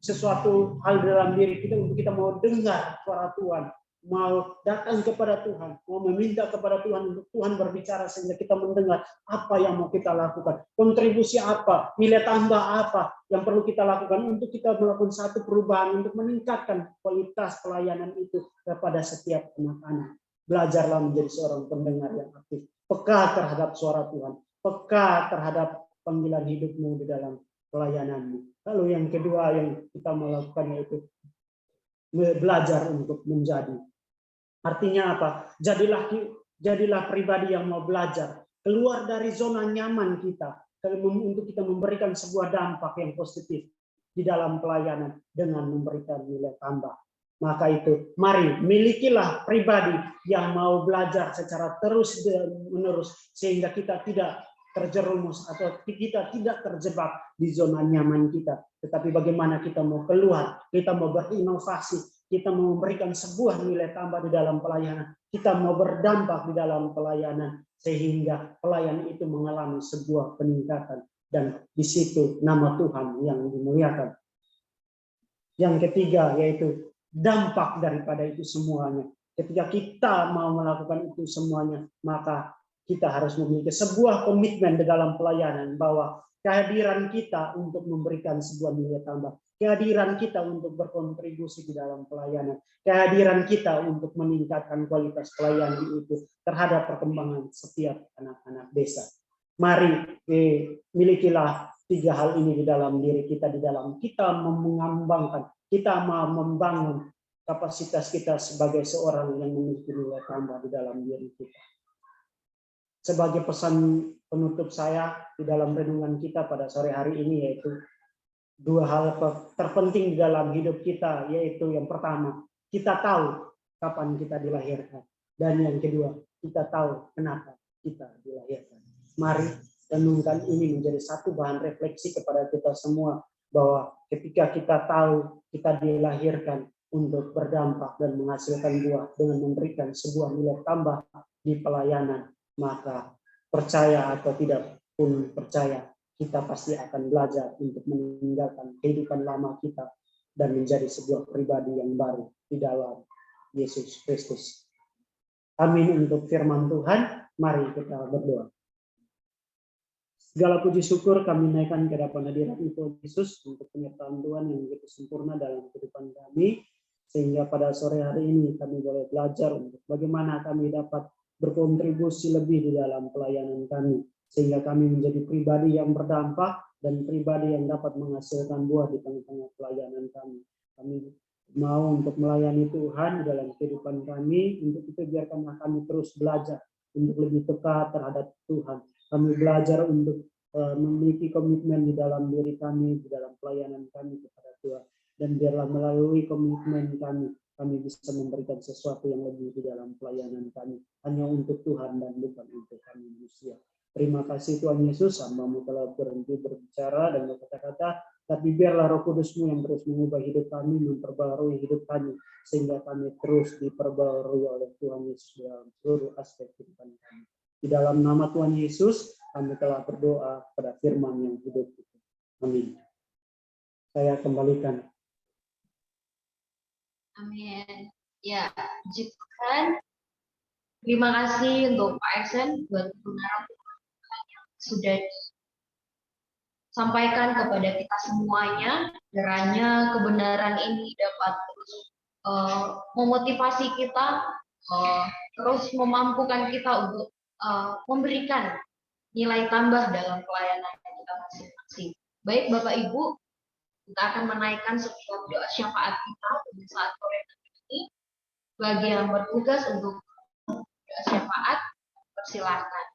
D: sesuatu hal dalam diri kita untuk kita mau dengar suara Tuhan, mau datang kepada Tuhan, mau meminta kepada Tuhan untuk Tuhan berbicara sehingga kita mendengar apa yang mau kita lakukan, kontribusi apa, nilai tambah apa yang perlu kita lakukan untuk kita melakukan satu perubahan untuk meningkatkan kualitas pelayanan itu kepada setiap anak-anak. Belajarlah menjadi seorang pendengar yang aktif, peka terhadap suara Tuhan, peka terhadap panggilan hidupmu di dalam pelayananmu. Lalu yang kedua yang kita melakukan yaitu belajar untuk menjadi. Artinya apa? Jadilah pribadi yang mau belajar, keluar dari zona nyaman kita untuk kita memberikan sebuah dampak yang positif di dalam pelayanan dengan memberikan nilai tambah. Maka itu, mari milikilah pribadi yang mau belajar secara terus-menerus sehingga kita tidak terjerumus atau kita tidak terjebak di zona nyaman kita. Tetapi bagaimana kita mau keluar, kita mau berinovasi, kita mau memberikan sebuah nilai tambah di dalam pelayanan, kita mau berdampak di dalam pelayanan sehingga pelayanan itu mengalami sebuah peningkatan dan di situ nama Tuhan yang dimuliakan. Yang ketiga yaitu dampak daripada itu semuanya. Ketika kita mau melakukan itu semuanya, maka kita harus memiliki sebuah komitmen di dalam pelayanan bahwa kehadiran kita untuk memberikan sebuah nilai tambah, kehadiran kita untuk berkontribusi di dalam pelayanan, kehadiran kita untuk meningkatkan kualitas pelayanan itu terhadap perkembangan setiap anak-anak desa. Mari milikilah 3 hal ini di dalam diri kita, di dalam kita mengembangkan, kita mau membangun kapasitas kita sebagai seorang yang memiliki nilai tambah di dalam diri kita. Sebagai pesan penutup saya di dalam renungan kita pada sore hari ini yaitu 2 hal terpenting di dalam hidup kita, yaitu yang pertama, kita tahu kapan kita dilahirkan, dan yang kedua, kita tahu kenapa kita dilahirkan. Mari renungkan ini menjadi satu bahan refleksi kepada kita semua bahwa ketika kita tahu kita dilahirkan untuk berdampak dan menghasilkan buah dengan memberikan sebuah nilai tambah di pelayanan, maka percaya atau tidak pun percaya, kita pasti akan belajar untuk meninggalkan kehidupan lama kita dan menjadi sebuah pribadi yang baru di dalam Yesus Kristus. Amin untuk firman Tuhan. Mari kita berdoa. Segala puji syukur kami naikkan ke hadapan hadirat-Mu Tuhan Yesus untuk penyertaan Tuhan yang begitu sempurna dalam kehidupan kami, sehingga pada sore hari ini kami boleh belajar untuk bagaimana kami dapat berkontribusi lebih di dalam pelayanan kami, sehingga kami menjadi pribadi yang berdampak dan pribadi yang dapat menghasilkan buah di tengah-tengah pelayanan kami. Kami mau untuk melayani Tuhan di dalam kehidupan kami, untuk itu biarkanlah kami terus belajar untuk lebih dekat terhadap Tuhan. Kami belajar untuk memiliki komitmen di dalam diri kami, di dalam pelayanan kami kepada Tuhan. Dan biarlah melalui komitmen kami bisa memberikan sesuatu yang lebih di dalam pelayanan kami, hanya untuk Tuhan dan bukan untuk kami manusia. Terima kasih Tuhan Yesus, hamba-Mu telah berhenti berbicara dan berkata-kata, tapi biarlah Roh Kudus-Mu yang terus mengubah hidup kami, memperbarui hidup kami, sehingga kami terus diperbarui oleh Tuhan Yesus dalam seluruh aspek kehidupan kami. Di dalam nama Tuhan Yesus, kami telah berdoa pada firman yang hidup itu. Amin. Saya kembalikan.
B: Amin. Ya, puji Tuhan. Terima kasih untuk Pak Esen buat kebenaran yang sudah disampaikan kepada kita semuanya. Kiranya kebenaran ini dapat terus memotivasi kita, terus memampukan kita untuk memberikan nilai tambah dalam pelayanan kita masing-masing. Baik Bapak Ibu, kita akan menaikkan setiap doa syafaat kita pada saat sore ini. Bagi yang bertugas untuk doa syafaat, persilakan.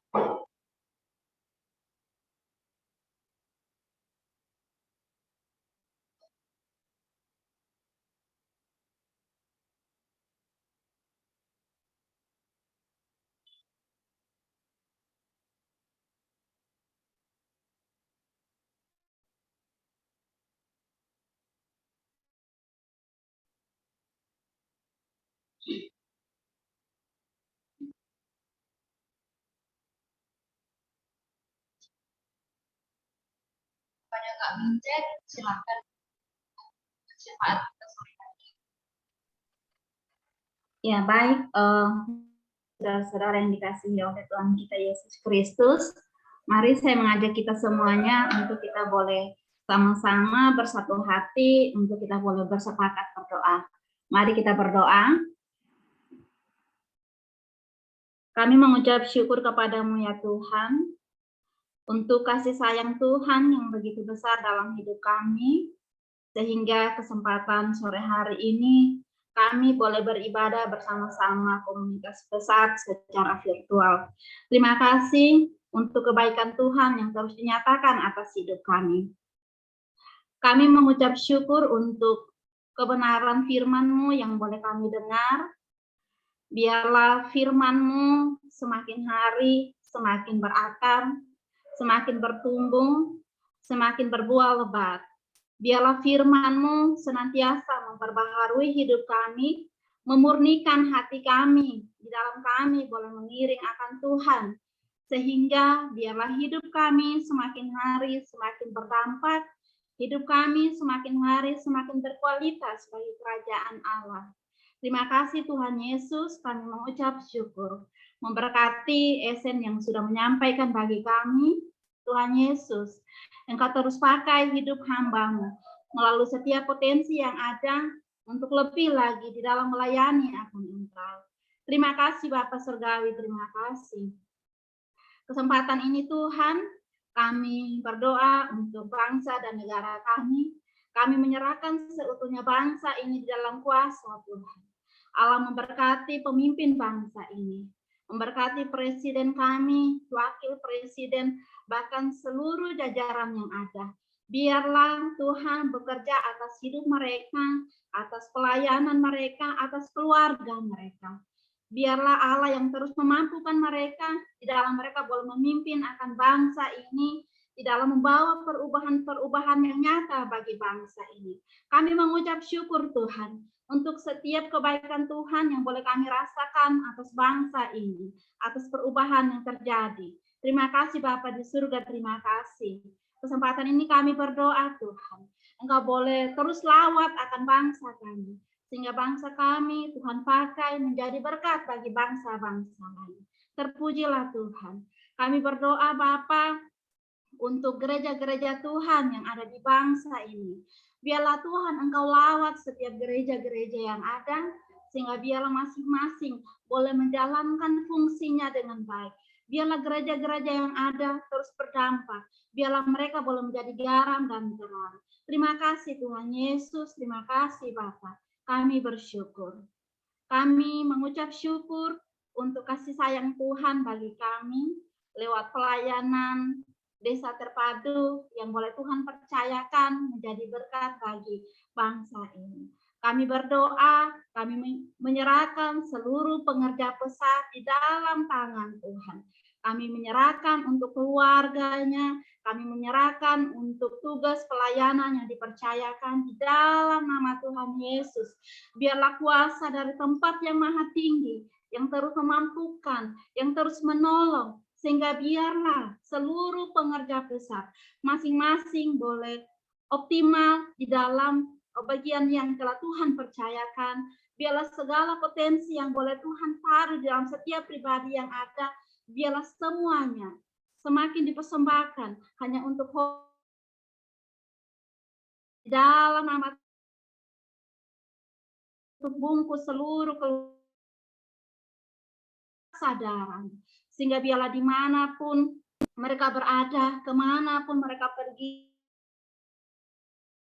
B: Pada Kak Vincent, silakan syafaat kita sore ini.
F: Ya, baik, saudara-saudara yang dikasihi oleh Tuhan kita Yesus Kristus, mari saya mengajak kita semuanya untuk kita boleh sama-sama bersatu hati, untuk kita boleh bersepakat berdoa. Mari kita berdoa. Kami mengucap syukur kepadamu ya Tuhan, untuk kasih sayang Tuhan yang begitu besar dalam hidup kami, sehingga kesempatan sore hari ini kami boleh beribadah bersama-sama komunitas besar secara virtual. Terima kasih untuk kebaikan Tuhan yang terus dinyatakan atas hidup kami. Kami mengucap syukur untuk kebenaran firman-Mu yang boleh kami dengar. Biarlah firman-Mu semakin hari semakin berakar, semakin bertumbuh, semakin berbuah lebat. Biarlah firman-Mu senantiasa memperbaharui hidup kami, memurnikan hati kami, di dalam kami boleh mengiring akan Tuhan, sehingga biarlah hidup kami semakin hari semakin berdampak, hidup kami semakin hari semakin berkualitas bagi kerajaan Allah. Terima kasih Tuhan Yesus, kami mengucap syukur. Memberkati Esen yang sudah menyampaikan bagi kami, Tuhan Yesus, Engkau terus pakai hidup hamba-Mu melalui setiap potensi yang ada untuk lebih lagi di dalam melayani akan Engkau. Terima kasih Bapa Surgawi, terima kasih. Kesempatan ini Tuhan, kami berdoa untuk bangsa dan negara kami. Kami menyerahkan seutuhnya bangsa ini di dalam kuasa Tuhan. Allah memberkati pemimpin bangsa ini, memberkati presiden kami, wakil presiden, bahkan seluruh jajaran yang ada. Biarlah Tuhan bekerja atas hidup mereka, atas pelayanan mereka, atas keluarga mereka. Biarlah Allah yang terus memampukan mereka, di dalam mereka boleh memimpin akan bangsa ini, di dalam membawa perubahan-perubahan yang nyata bagi bangsa ini. Kami mengucap syukur Tuhan, untuk setiap kebaikan Tuhan yang boleh kami rasakan atas bangsa ini, atas perubahan yang terjadi. Terima kasih Bapa di surga, terima kasih. Kesempatan ini kami berdoa Tuhan, Engkau boleh terus lawat akan bangsa kami, sehingga bangsa kami Tuhan pakai menjadi berkat bagi bangsa-bangsa lain. Terpujilah Tuhan. Kami berdoa Bapa untuk gereja-gereja Tuhan yang ada di bangsa ini. Biarlah Tuhan Engkau lawat setiap gereja-gereja yang ada, sehingga biarlah masing-masing boleh menjalankan fungsinya dengan baik. Biarlah gereja-gereja yang ada terus berdampak. Biarlah mereka boleh menjadi garam dan terang. Terima kasih Tuhan Yesus, terima kasih Bapa. Kami bersyukur. Kami mengucap syukur untuk kasih sayang Tuhan bagi kami lewat pelayanan Desa Terpadu yang boleh Tuhan percayakan menjadi berkat bagi bangsa ini. Kami berdoa, kami menyerahkan seluruh pengerja pesat di dalam tangan Tuhan. Kami menyerahkan untuk keluarganya, kami menyerahkan untuk tugas pelayanan yang dipercayakan di dalam nama Tuhan Yesus. Biarlah kuasa dari tempat yang maha tinggi, yang terus memampukan, yang terus menolong, sehingga biarlah seluruh pengerja pesat masing-masing boleh optimal di dalam bagian yang telah Tuhan percayakan. Biarlah segala potensi yang boleh Tuhan taruh dalam setiap pribadi yang ada, biarlah semuanya semakin dipersembahkan hanya untuk dalam nama untuk bungkus seluruh kesadaran, sehingga biarlah dimanapun mereka berada, kemanapun mereka pergi,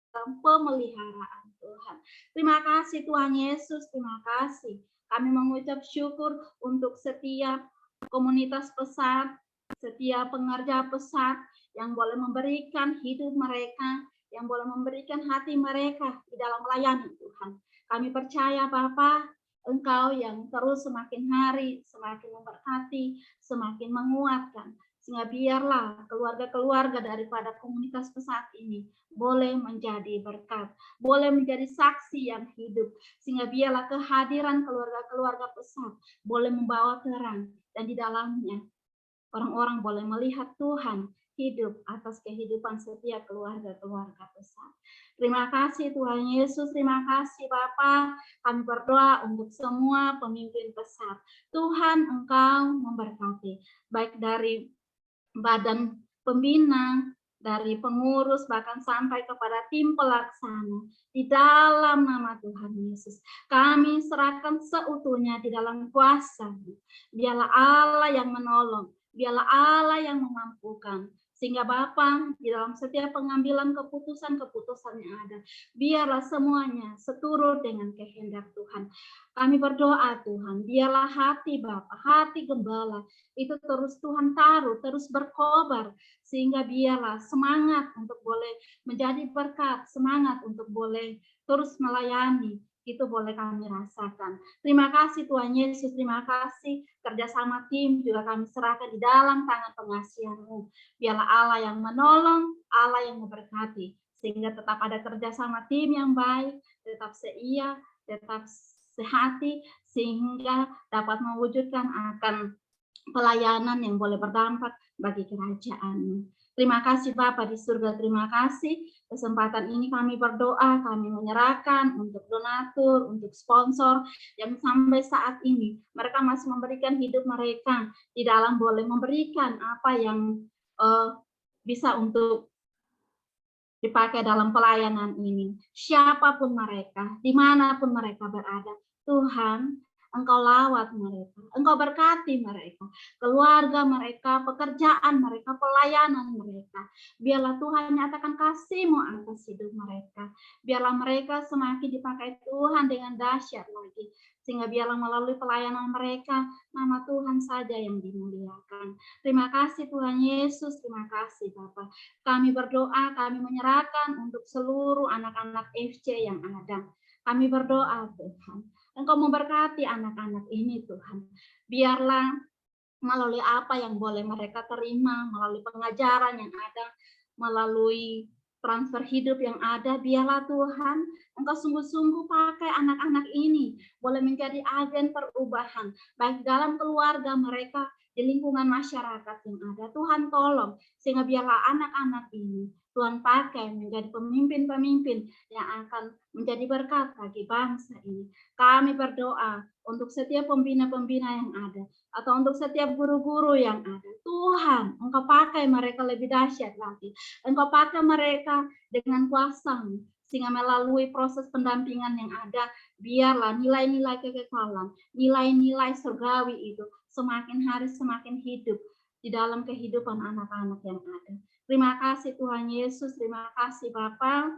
F: dalam pemeliharaan Tuhan. Terima kasih Tuhan Yesus, terima kasih. Kami mengucap syukur untuk setiap komunitas pesat, setiap pengerja pesat yang boleh memberikan hidup mereka, yang boleh memberikan hati mereka di dalam melayani Tuhan. Kami percaya Bapa, Engkau yang terus semakin hari semakin memberkati, semakin menguatkan, sehingga biarlah keluarga-keluarga daripada komunitas pesat ini boleh menjadi berkat, boleh menjadi saksi yang hidup, sehingga biarlah kehadiran keluarga-keluarga pesat boleh membawa terang, dan di dalamnya orang-orang boleh melihat Tuhan hidup atas kehidupan setiap keluarga-keluarga pesat. Terima kasih Tuhan Yesus, terima kasih Bapa. Kami berdoa untuk semua pemimpin pesat. Tuhan Engkau memberkati, baik dari badan pembina, dari pengurus, bahkan sampai kepada tim pelaksana. Di dalam nama Tuhan Yesus, kami serahkan seutuhnya di dalam kuasa. Biarlah Allah yang menolong, biarlah Allah yang memampukan, sehingga Bapa di dalam setiap pengambilan keputusan-keputusan yang ada, biarlah semuanya seturut dengan kehendak Tuhan. Kami berdoa Tuhan, biarlah hati Bapa, hati gembala itu terus Tuhan taruh, terus berkobar, sehingga biarlah semangat untuk boleh menjadi berkat, semangat untuk boleh terus melayani, itu boleh kami rasakan. Terima kasih Tuhan Yesus, terima kasih. Kerjasama tim juga kami serahkan di dalam tangan pengasihan-Mu. Biarlah Allah yang menolong, Allah yang memberkati, sehingga tetap ada kerjasama tim yang baik, tetap seia, tetap sehati, sehingga dapat mewujudkan akan pelayanan yang boleh berdampak bagi kerajaan-Mu. Terima kasih Bapa di surga, terima kasih. Kesempatan ini kami berdoa, kami menyerahkan untuk donatur, untuk sponsor yang sampai saat ini mereka masih memberikan hidup mereka di dalam boleh memberikan apa yang bisa untuk dipakai dalam pelayanan ini. Siapapun mereka, dimanapun mereka berada, Tuhan, Engkau lawat mereka, Engkau berkati mereka, keluarga mereka, pekerjaan mereka, pelayanan mereka. Biarlah Tuhan nyatakan kasih-Mu atas hidup mereka. Biarlah mereka semakin dipakai Tuhan dengan dahsyat lagi. Sehingga biarlah melalui pelayanan mereka, nama Tuhan saja yang dimuliakan. Terima kasih Tuhan Yesus, terima kasih Bapa. Kami berdoa, kami menyerahkan untuk seluruh anak-anak FC yang ada. Kami berdoa Tuhan, Engkau memberkati anak-anak ini Tuhan. Biarlah melalui apa yang boleh mereka terima, melalui pengajaran yang ada, melalui transfer hidup yang ada, biarlah Tuhan, Engkau sungguh-sungguh pakai anak-anak ini, boleh menjadi agen perubahan, baik dalam keluarga mereka, di lingkungan masyarakat yang ada. Tuhan tolong, sehingga biarlah anak-anak ini Tuhan pakai menjadi pemimpin-pemimpin yang akan menjadi berkat bagi bangsa ini. Kami berdoa untuk setiap pembina-pembina yang ada, atau untuk setiap guru-guru yang ada. Tuhan, Engkau pakai mereka lebih dahsyat lagi. Engkau pakai mereka dengan kuasa-Mu, sehingga melalui proses pendampingan yang ada, biarlah nilai-nilai kekekalan, nilai-nilai surgawi itu semakin hari semakin hidup di dalam kehidupan anak-anak yang ada. Terima kasih Tuhan Yesus, terima kasih Bapa.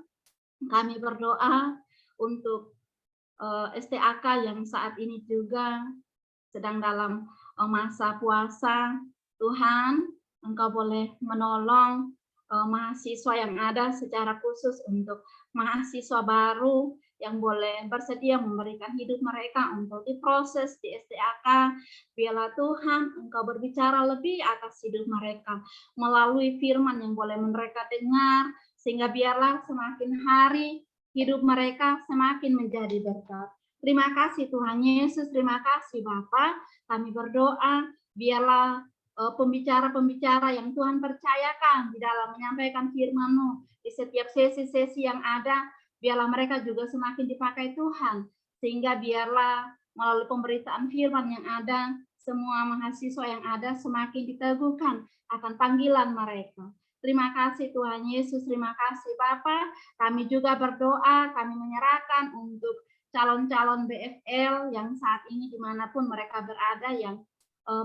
F: Kami berdoa untuk STAK yang saat ini juga sedang dalam masa puasa. Tuhan, Engkau boleh menolong mahasiswa yang ada, secara khusus untuk mahasiswa baru yang boleh bersedia memberikan hidup mereka untuk diproses di STAK. Biarlah Tuhan, Engkau berbicara lebih atas hidup mereka melalui firman yang boleh mereka dengar, sehingga biarlah semakin hari hidup mereka semakin menjadi berkat. Terima kasih Tuhan Yesus, terima kasih Bapa. Kami berdoa, biarlah pembicara-pembicara yang Tuhan percayakan di dalam menyampaikan firman-Mu di setiap sesi-sesi yang ada, biarlah mereka juga semakin dipakai Tuhan, sehingga biarlah melalui pemberitaan firman yang ada, semua mahasiswa yang ada semakin diteguhkan akan panggilan mereka. Terima kasih Tuhan Yesus, terima kasih Bapa. Kami juga berdoa, kami menyerahkan untuk calon-calon BFL yang saat ini dimanapun mereka berada, yang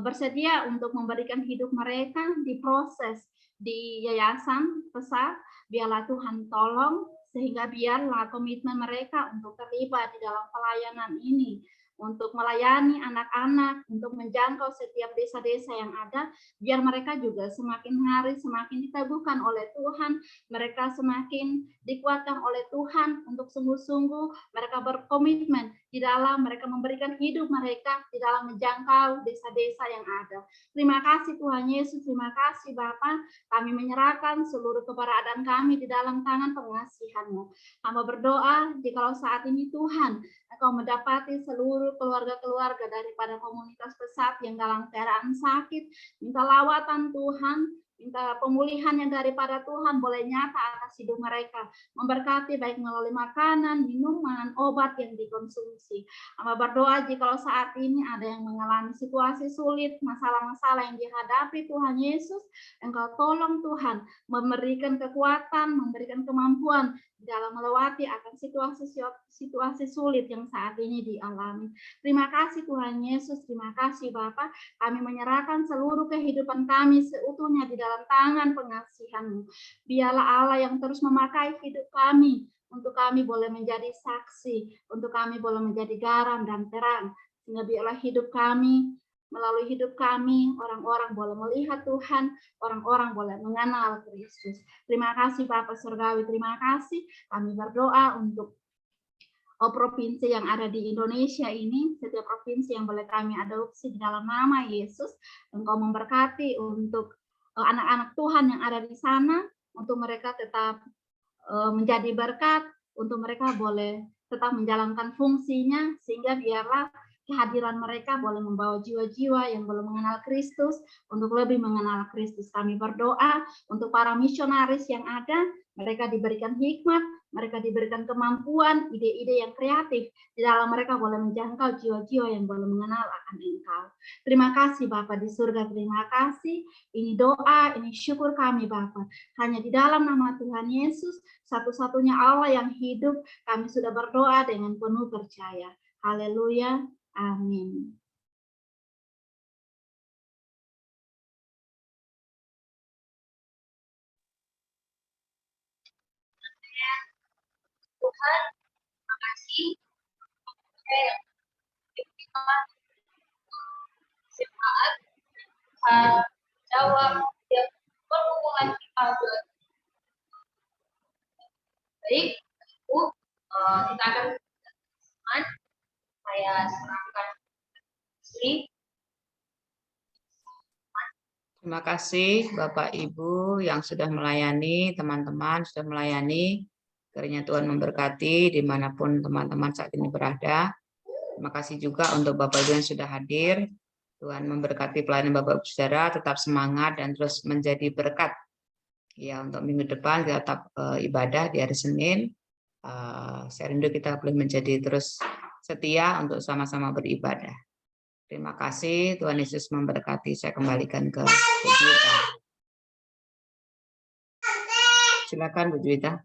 F: bersedia untuk memberikan hidup mereka diproses di yayasan besar. Biarlah Tuhan tolong, sehingga biarlah komitmen mereka untuk terlibat di dalam pelayanan ini, untuk melayani anak-anak, untuk menjangkau setiap desa-desa yang ada, biar mereka juga semakin hari semakin diteguhkan oleh Tuhan, mereka semakin dikuatkan oleh Tuhan untuk sungguh-sungguh mereka berkomitmen di dalam mereka memberikan hidup mereka di dalam menjangkau desa-desa yang ada. Terima kasih Tuhan Yesus, terima kasih Bapa. Kami menyerahkan seluruh keberadaan kami di dalam tangan pengasihan-Mu. Hamba berdoa, jikalau saat ini Tuhan, Engkau mendapati seluruh keluarga-keluarga daripada komunitas Pesat yang dalam keadaan sakit, minta lawatan Tuhan, minta pemulihan yang daripada Tuhan boleh nyata atas hidup mereka, memberkati baik melalui makanan, minuman, obat yang dikonsumsi. Hamba berdoa jikalau saat ini ada yang mengalami situasi sulit, masalah-masalah yang dihadapi Tuhan Yesus, Engkau tolong Tuhan, memberikan kekuatan, memberikan kemampuan dalam melewati akan situasi sulit yang saat ini dialami. Terima kasih Tuhan Yesus, terima kasih Bapa. Kami menyerahkan seluruh kehidupan kami seutuhnya di dalam tangan pengasihan-Mu. Biarlah Allah yang terus memakai hidup kami, untuk kami boleh menjadi saksi, untuk kami boleh menjadi garam dan terang, sehingga biarlah hidup kami, melalui hidup kami, orang-orang boleh melihat Tuhan, orang-orang boleh mengenal Kristus. Terima kasih Bapa Surgawi, terima kasih. Kami berdoa untuk provinsi yang ada di Indonesia ini, setiap provinsi yang boleh kami adopsi di dalam nama Yesus. Engkau memberkati untuk anak-anak Tuhan yang ada di sana, untuk mereka tetap menjadi berkat, untuk mereka boleh tetap menjalankan fungsinya, sehingga biarlah kehadiran mereka boleh membawa jiwa-jiwa yang belum mengenal Kristus untuk lebih mengenal Kristus. Kami berdoa untuk para misionaris yang ada, mereka diberikan hikmat, mereka diberikan kemampuan, ide-ide yang kreatif, di dalam mereka boleh menjangkau jiwa-jiwa yang boleh mengenal akan Engkau. Terima kasih Bapa di surga, terima kasih. Ini doa, ini syukur kami Bapa. Hanya di dalam nama Tuhan Yesus, satu-satunya Allah yang hidup, kami sudah berdoa dengan penuh percaya. Haleluya. Amin.
B: Tuhan, terima kasih. Sifat jawab setiap pergumulan kita. Baik, Ibu, kita akan saya serahkan Sri.
E: Terima kasih Bapak Ibu yang sudah melayani, teman-teman sudah melayani. Kiranya Tuhan memberkati dimanapun teman-teman saat ini berada. Terima kasih juga untuk Bapak Ibu yang sudah hadir. Tuhan memberkati pelayanan Bapak Ibu Saudara, tetap semangat dan terus menjadi berkat. Ya, untuk minggu depan kita tetap ibadah di hari Senin. Saya rindu kita boleh menjadi terus setia untuk sama-sama beribadah. Terima kasih, Tuhan Yesus memberkati. Saya kembalikan ke Bu Juwita. Silakan Bu Juwita.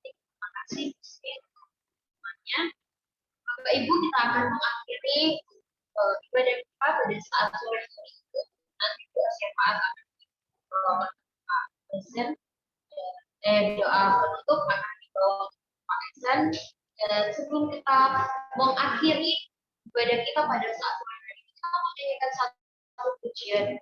B: Terima kasih semuanya. Bapak Ibu, kita akan mengakhiri ibadah kita pada saat sore hari itu. Nanti siapa akan present doa penutup akan dibawa Pak Esen. Dan sebelum kita mengakhiri ibadah kita pada saat sore hari ini, kita menyanyikan satu pujian.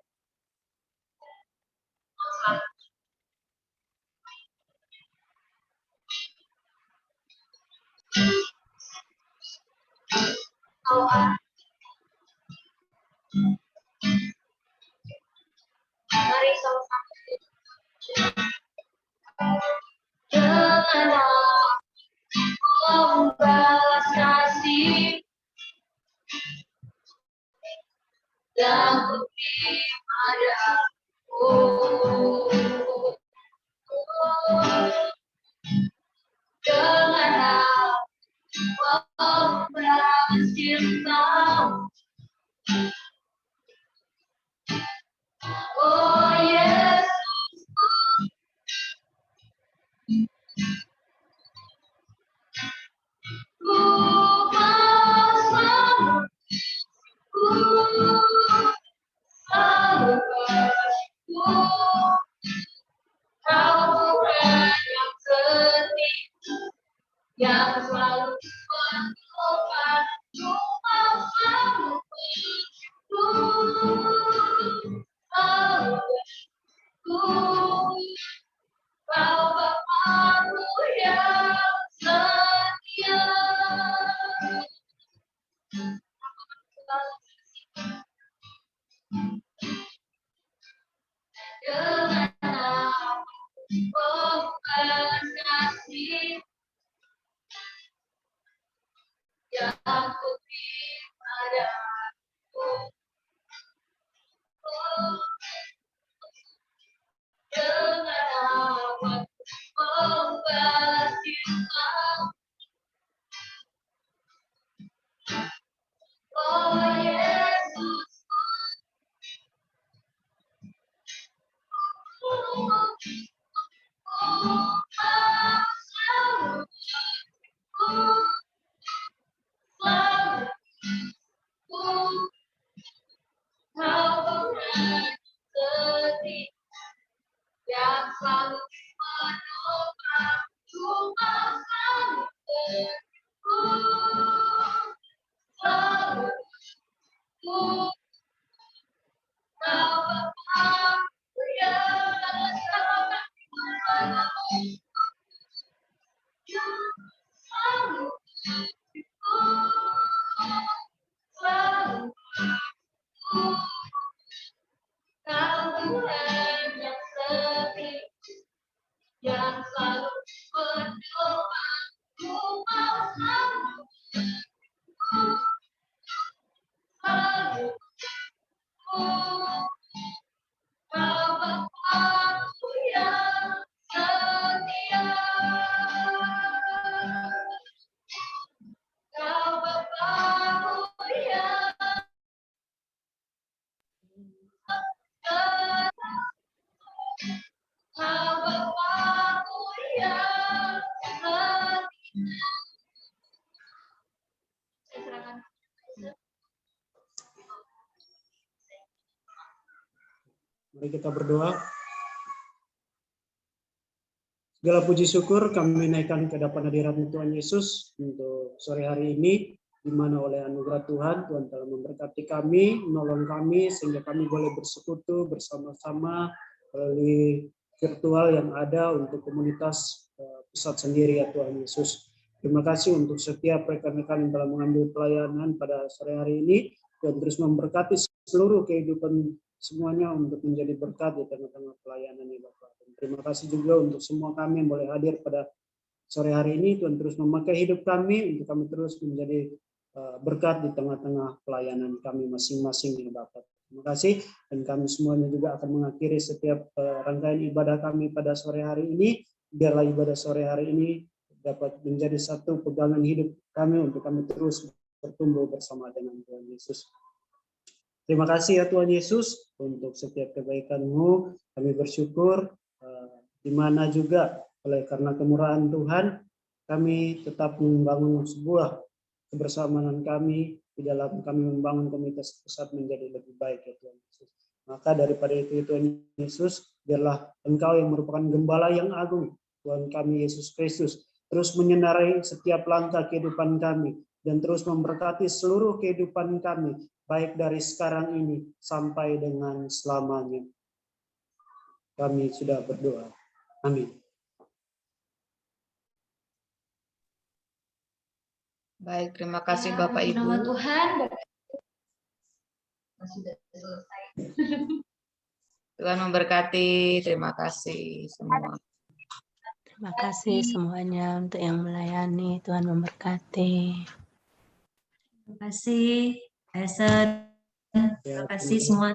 B: Mari sama-sama janganlah membalas kasih yang beri padaku. Janganlah membalas cinta. Oh Yesus, ku mau selalu bersyukur. Kau Tuhan yang setia, yang selalu bertobat, ku mau selalu bersyukur. Selalu bersyukur. Kau Bapa-Ku yang setia. Dengan membalas kasih yang ku beri padaku. Dengan amat membalas cinta. Oh Yesus, yang selalu menopang, cuma selalu bersyukur. Selalu bersyukur. Kau Bapa-Ku yang selalu selalu bersyukur. Selalu bersyukur. Kau Tuhan yang setia, yang selalu berdoa, ku mau selalu bersyukur. Selalu bersyukur. Kau Bapa-Ku yang setia. Kau Bapa-Ku yang Kau Bapa-Ku yang setia. Saya serahkan.
D: Mari kita berdoa. Segala puji syukur kami naikkan ke hadapan hadirat Tuhan Yesus untuk sore hari ini, di mana oleh anugerah Tuhan, Tuhan telah memberkati kami, menolong kami, sehingga kami boleh bersekutu bersama-sama melalui virtual yang ada untuk komunitas pusat sendiri ya Tuhan Yesus. Terima kasih untuk setiap rekan-rekan yang telah mengambil pelayanan pada sore hari ini, dan terus memberkati seluruh kehidupan semuanya untuk menjadi berkat di tengah-tengah pelayanan ya Bapak. Dan terima kasih juga untuk semua kami yang boleh hadir pada sore hari ini. Tuhan terus memakai hidup kami untuk kami terus menjadi berkat di tengah-tengah pelayanan kami masing-masing ya Bapak. Terima kasih, dan kami semuanya juga akan mengakhiri setiap rangkaian ibadah kami pada sore hari ini. Biarlah ibadah sore hari ini dapat menjadi satu pegangan hidup kami untuk kami terus bertumbuh bersama dengan Tuhan Yesus. Terima kasih ya Tuhan Yesus untuk setiap kebaikan-Mu. Kami bersyukur di mana juga oleh karena kemurahan Tuhan kami tetap membangun sebuah kebersamaan kami di dalam kami membangun komunitas pusat menjadi lebih baik ya Tuhan Yesus. Maka daripada itu Tuhan Yesus, biarlah Engkau yang merupakan gembala yang agung, Tuhan kami Yesus Kristus, terus menyinari setiap langkah kehidupan kami dan terus memberkati seluruh kehidupan kami, baik dari sekarang ini sampai dengan selamanya. Kami sudah berdoa. Amin.
E: Baik, terima kasih
B: Ya,
E: Bapak
B: puji
E: Ibu.
B: nama Tuhan. Sudah selesai.
E: Tuhan memberkati. Terima kasih semua.
G: Terima kasih semuanya untuk yang melayani. Tuhan memberkati.
H: Terima kasih, Terima kasih semua.